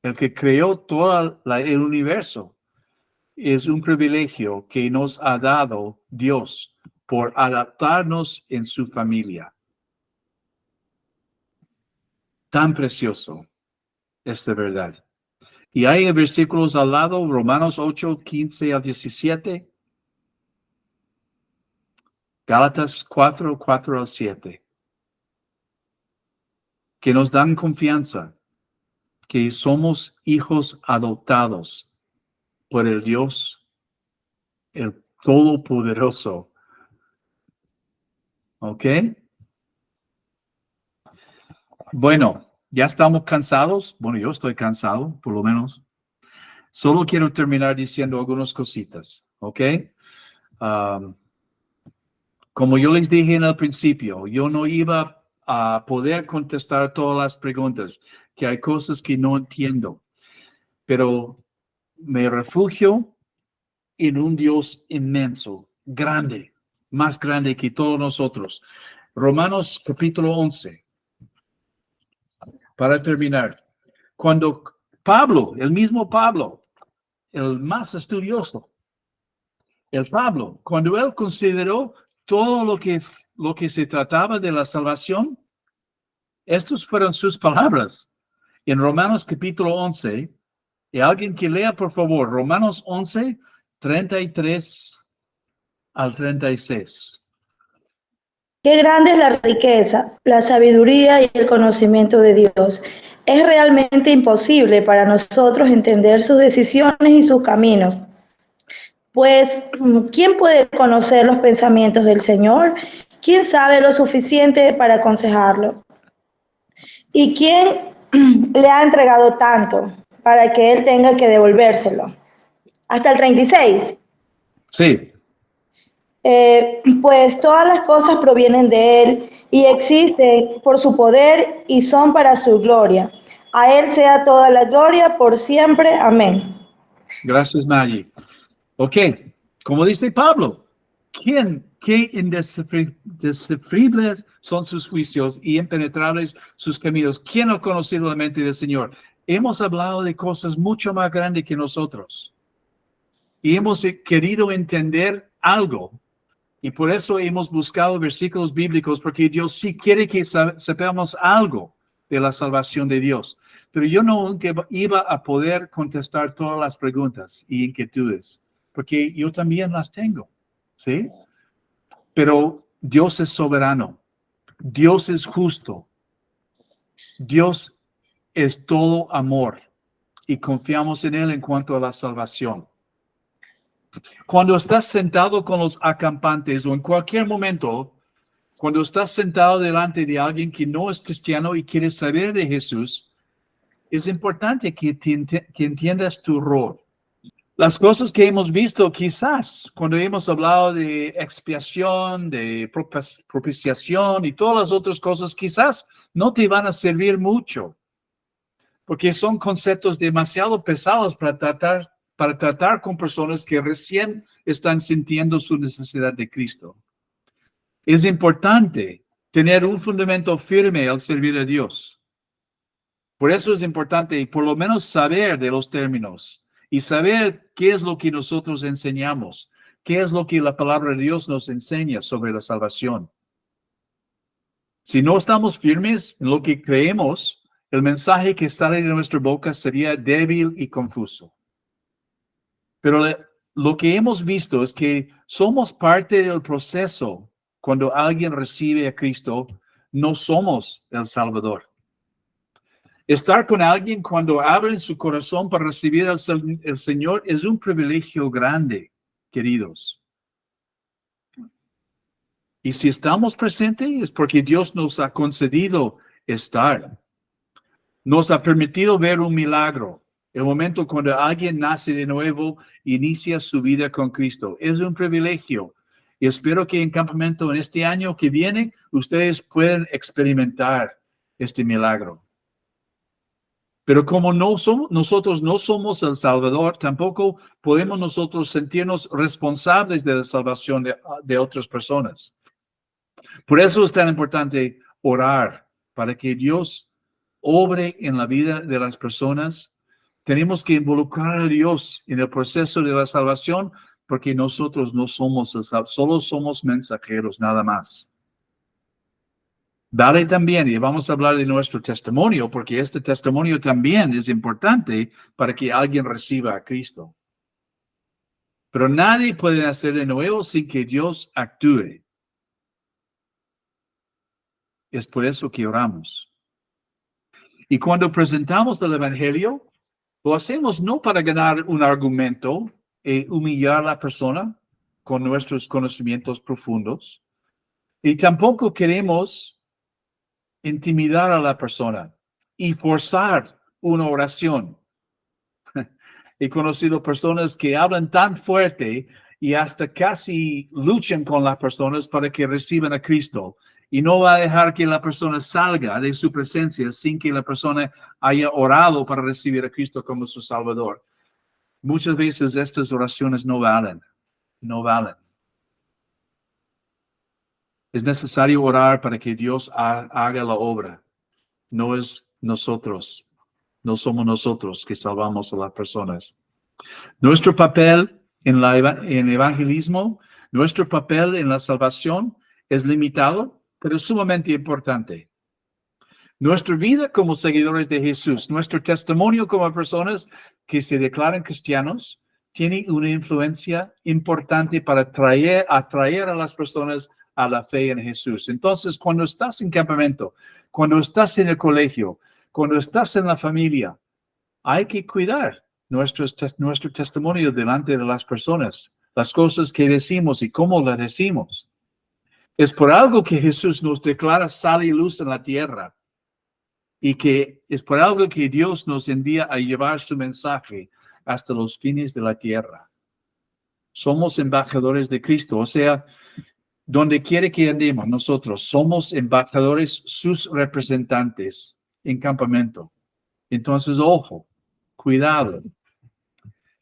el que creó todo el universo, es un privilegio que nos ha dado Dios por adaptarnos en su familia. Tan precioso, es de verdad. Y hay versículos al lado, Romanos 8, 15 al 17, Gálatas 4, 4 al 7, que nos dan confianza que somos hijos adoptados por el Dios, el Todopoderoso. ¿Ok? Bueno, ya estamos cansados. Bueno, yo estoy cansado, por lo menos. Solo quiero terminar diciendo algunas cositas. ¿Ok? Como yo les dije en el principio, yo no iba a poder contestar todas las preguntas, que hay cosas que no entiendo, pero me refugio en un Dios inmenso, grande, más grande que todos nosotros. Romanos capítulo 11. Para terminar, cuando Pablo, el mismo Pablo, el más estudioso, el Pablo, cuando él consideró todo lo que se trataba de la salvación, estas fueron sus palabras. En Romanos capítulo 11, y alguien que lea, por favor, Romanos 11, 33 al 36. Qué grande es la riqueza, la sabiduría y el conocimiento de Dios. Es realmente imposible para nosotros entender sus decisiones y sus caminos. Pues, ¿quién puede conocer los pensamientos del Señor? ¿Quién sabe lo suficiente para aconsejarlo? ¿Y quién le ha entregado tanto para que Él tenga que devolvérselo? Hasta el 36. Sí. Pues todas las cosas provienen de Él y existen por su poder y son para su gloria. A Él sea toda la gloria por siempre. Amén. Gracias, Maggie. Ok, como dice Pablo, qué indescifrables son sus juicios y impenetrables sus caminos? ¿Quién ha conocido la mente del Señor? Hemos hablado de cosas mucho más grandes que nosotros y hemos querido entender algo. Y por eso hemos buscado versículos bíblicos, porque Dios sí quiere que sepamos algo de la salvación de Dios. Pero yo no iba a poder contestar todas las preguntas y inquietudes, porque yo también las tengo, ¿sí? Pero Dios es soberano, Dios es justo, Dios es todo amor y confiamos en Él en cuanto a la salvación. Cuando estás sentado con los acampantes o en cualquier momento, cuando estás sentado delante de alguien que no es cristiano y quiere saber de Jesús, es importante que entiendas tu rol. Las cosas que hemos visto, quizás, cuando hemos hablado de expiación, de propiciación y todas las otras cosas, quizás no te van a servir mucho, porque son conceptos demasiado pesados para tratar con personas que recién están sintiendo su necesidad de Cristo. Es importante tener un fundamento firme al servir a Dios. Por eso es importante por lo menos saber de los términos y saber qué es lo que nosotros enseñamos, qué es lo que la palabra de Dios nos enseña sobre la salvación. Si no estamos firmes en lo que creemos, el mensaje que sale de nuestra boca sería débil y confuso. Pero lo que hemos visto es que somos parte del proceso. Cuando alguien recibe a Cristo, no somos el Salvador. Estar con alguien cuando abren su corazón para recibir al Señor es un privilegio grande, queridos. Y si estamos presentes es porque Dios nos ha concedido estar. Nos ha permitido ver un milagro. El momento cuando alguien nace de nuevo, inicia su vida con Cristo. Es un privilegio. Y espero que en campamento en este año que viene, ustedes puedan experimentar este milagro. Pero como nosotros no somos el Salvador, tampoco podemos nosotros sentirnos responsables de la salvación de otras personas. Por eso es tan importante orar para que Dios obre en la vida de las personas. Tenemos que involucrar a Dios en el proceso de la salvación porque nosotros no somos solo somos mensajeros, nada más. Dale también, y vamos a hablar de nuestro testimonio, porque este testimonio también es importante para que alguien reciba a Cristo. Pero nadie puede nacer de nuevo sin que Dios actúe. Es por eso que oramos. Y cuando presentamos el Evangelio, lo hacemos no para ganar un argumento e humillar a la persona con nuestros conocimientos profundos. Y tampoco queremos intimidar a la persona y forzar una oración. He conocido personas que hablan tan fuerte y hasta casi luchan con las personas para que reciban a Cristo. Y no va a dejar que la persona salga de su presencia sin que la persona haya orado para recibir a Cristo como su Salvador. Muchas veces estas oraciones no valen. Es necesario orar para que Dios haga la obra. No es nosotros. No somos nosotros que salvamos a las personas. Nuestro papel en el evangelismo, nuestro papel en la salvación es limitado, pero sumamente importante. Nuestra vida como seguidores de Jesús, nuestro testimonio como personas que se declaran cristianos, tiene una influencia importante para atraer a las personas a la fe en Jesús. Entonces, cuando estás en campamento, cuando estás en el colegio, cuando estás en la familia, hay que cuidar nuestro testimonio delante de las personas, las cosas que decimos y cómo las decimos. Es por algo que Jesús nos declara sal y luz en la tierra y que es por algo que Dios nos envía a llevar su mensaje hasta los fines de la tierra. Somos embajadores de Cristo, o sea, donde quiere que andemos, nosotros somos embajadores, sus representantes en campamento. Entonces, ojo, cuidado.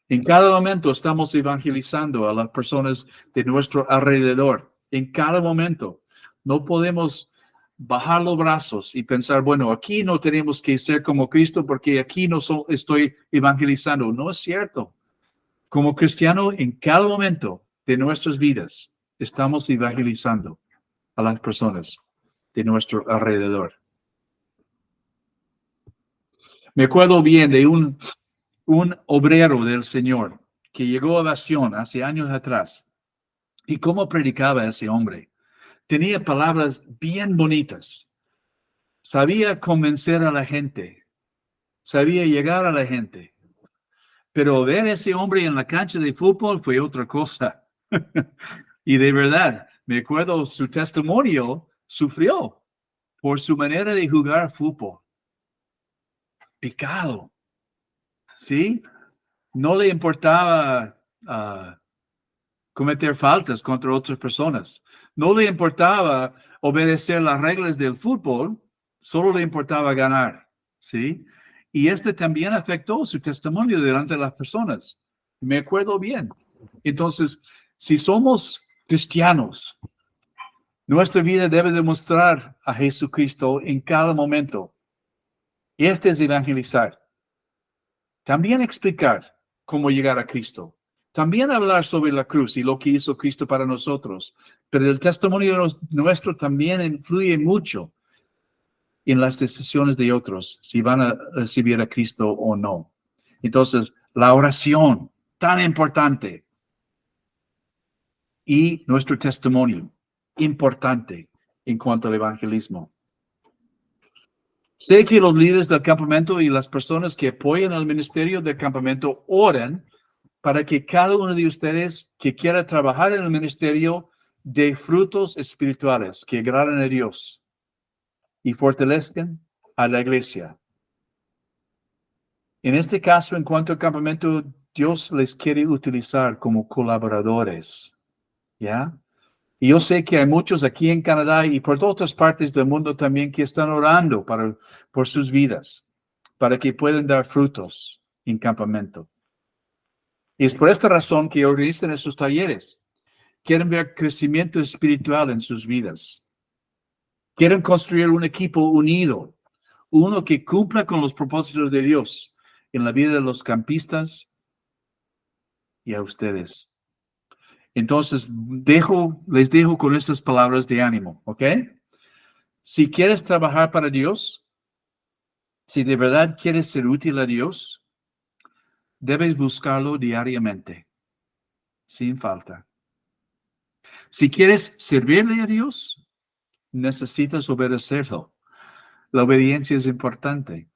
En cada momento estamos evangelizando a las personas de nuestro alrededor. En cada momento. No podemos bajar los brazos y pensar, bueno, aquí no tenemos que ser como Cristo porque aquí no estoy evangelizando. No es cierto. Como cristiano, en cada momento de nuestras vidas, estamos evangelizando a las personas de nuestro alrededor. Me acuerdo bien de un obrero del Señor que llegó a Evasión hace años atrás. ¿Y cómo predicaba ese hombre? Tenía palabras bien bonitas. Sabía convencer a la gente. Sabía llegar a la gente. Pero ver a ese hombre en la cancha de fútbol fue otra cosa. Y de verdad, me acuerdo su testimonio, sufrió por su manera de jugar fútbol. Pecado. ¿Sí? No le importaba cometer faltas contra otras personas. No le importaba obedecer las reglas del fútbol, solo le importaba ganar. ¿Sí? Y también afectó su testimonio delante de las personas. Me acuerdo bien. Entonces, si somos cristianos, nuestra vida debe demostrar a Jesucristo en cada momento. Y es evangelizar. También explicar cómo llegar a Cristo. También hablar sobre la cruz y lo que hizo Cristo para nosotros. Pero el testimonio nuestro también influye mucho en las decisiones de otros, si van a recibir a Cristo o no. Entonces, la oración, tan importante. Y nuestro testimonio, importante en cuanto al evangelismo. Sé que los líderes del campamento y las personas que apoyan al ministerio del campamento oran para que cada uno de ustedes que quiera trabajar en el ministerio dé frutos espirituales que agraden a Dios y fortalezcan a la iglesia. En este caso, en cuanto al campamento, Dios les quiere utilizar como colaboradores. ¿Ya? Y yo sé que hay muchos aquí en Canadá y por otras partes del mundo también que están orando por sus vidas, para que puedan dar frutos en campamento. Y es por esta razón que organizan esos talleres. Quieren ver crecimiento espiritual en sus vidas. Quieren construir un equipo unido, uno que cumpla con los propósitos de Dios en la vida de los campistas y a ustedes. Entonces, les dejo con estas palabras de ánimo, ¿ok? Si quieres trabajar para Dios, si de verdad quieres ser útil a Dios, debes buscarlo diariamente, sin falta. Si quieres servirle a Dios, necesitas obedecerlo. La obediencia es importante.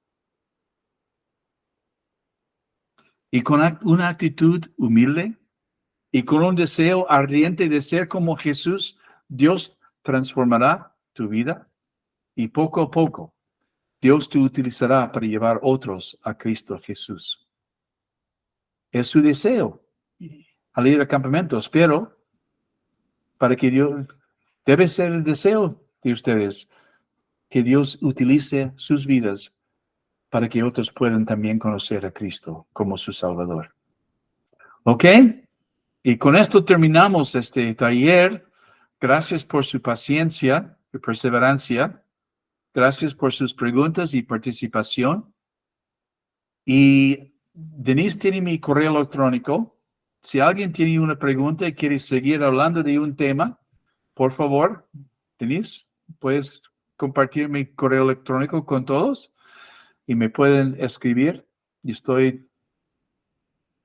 Y con una actitud humilde y con un deseo ardiente de ser como Jesús, Dios transformará tu vida y poco a poco Dios te utilizará para llevar otros a Cristo Jesús. Es su deseo al ir al campamento. Espero para que Dios, debe ser el deseo de ustedes, que Dios utilice sus vidas para que otros puedan también conocer a Cristo como su Salvador. ¿Ok? Y con esto terminamos este taller. Gracias por su paciencia y perseverancia. Gracias por sus preguntas y participación. Y Denise tiene mi correo electrónico. Si alguien tiene una pregunta y quiere seguir hablando de un tema, por favor, Denise, puedes compartir mi correo electrónico con todos y me pueden escribir. Y estoy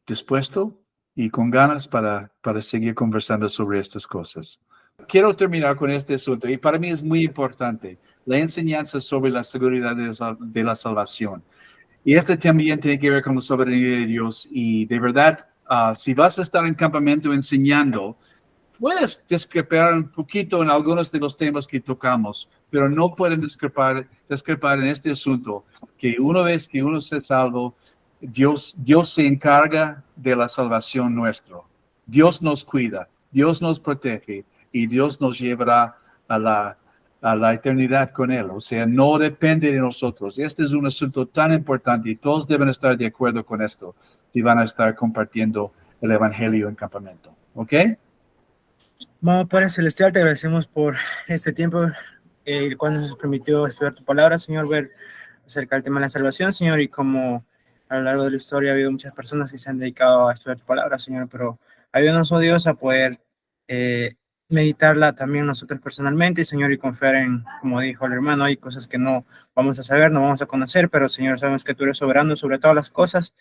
dispuesto y con ganas para seguir conversando sobre estas cosas. Quiero terminar con este asunto y para mí es muy importante la enseñanza sobre la seguridad de la salvación. Y este también tiene que ver con la soberanía de Dios. Y de verdad, si vas a estar en campamento enseñando, puedes discrepar un poquito en algunos de los temas que tocamos, pero no pueden discrepar en este asunto, que una vez que uno se salvo, Dios se encarga de la salvación nuestra. Dios nos cuida, Dios nos protege y Dios nos llevará a la eternidad con Él. O sea, no depende de nosotros. Este es un asunto tan importante y todos deben estar de acuerdo con esto si van a estar compartiendo el Evangelio en campamento. ¿Ok? Amado Padre Celestial, te agradecemos por este tiempo, el cual nos permitió estudiar tu palabra, Señor, ver acerca del tema de la salvación, Señor, y como a lo largo de la historia ha habido muchas personas que se han dedicado a estudiar tu palabra, Señor, pero ayúdanos, oh Dios, a poder meditarla también nosotros personalmente, Señor, y confiar en, como dijo el hermano, hay cosas que no vamos a saber, no vamos a conocer, pero, Señor, sabemos que tú eres soberano sobre todas las cosas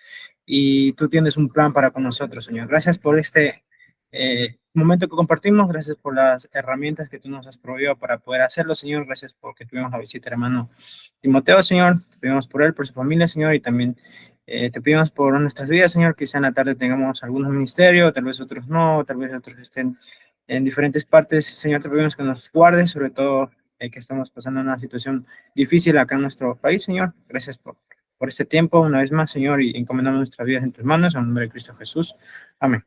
y tú tienes un plan para con nosotros, Señor. Gracias por este momento que compartimos, gracias por las herramientas que tú nos has proveído para poder hacerlo, Señor. Gracias porque tuvimos la visita, hermano Timoteo, Señor. Te pedimos por él, por su familia, Señor, y también te pedimos por nuestras vidas, Señor. Quizá en la tarde tengamos algunos ministerios, tal vez otros no, tal vez otros estén en diferentes partes. Señor, te pedimos que nos guardes, sobre todo que estamos pasando una situación difícil acá en nuestro país, Señor. Gracias por este tiempo, una vez más, Señor, y encomendamos nuestras vidas en tus manos, en el nombre de Cristo Jesús. Amén.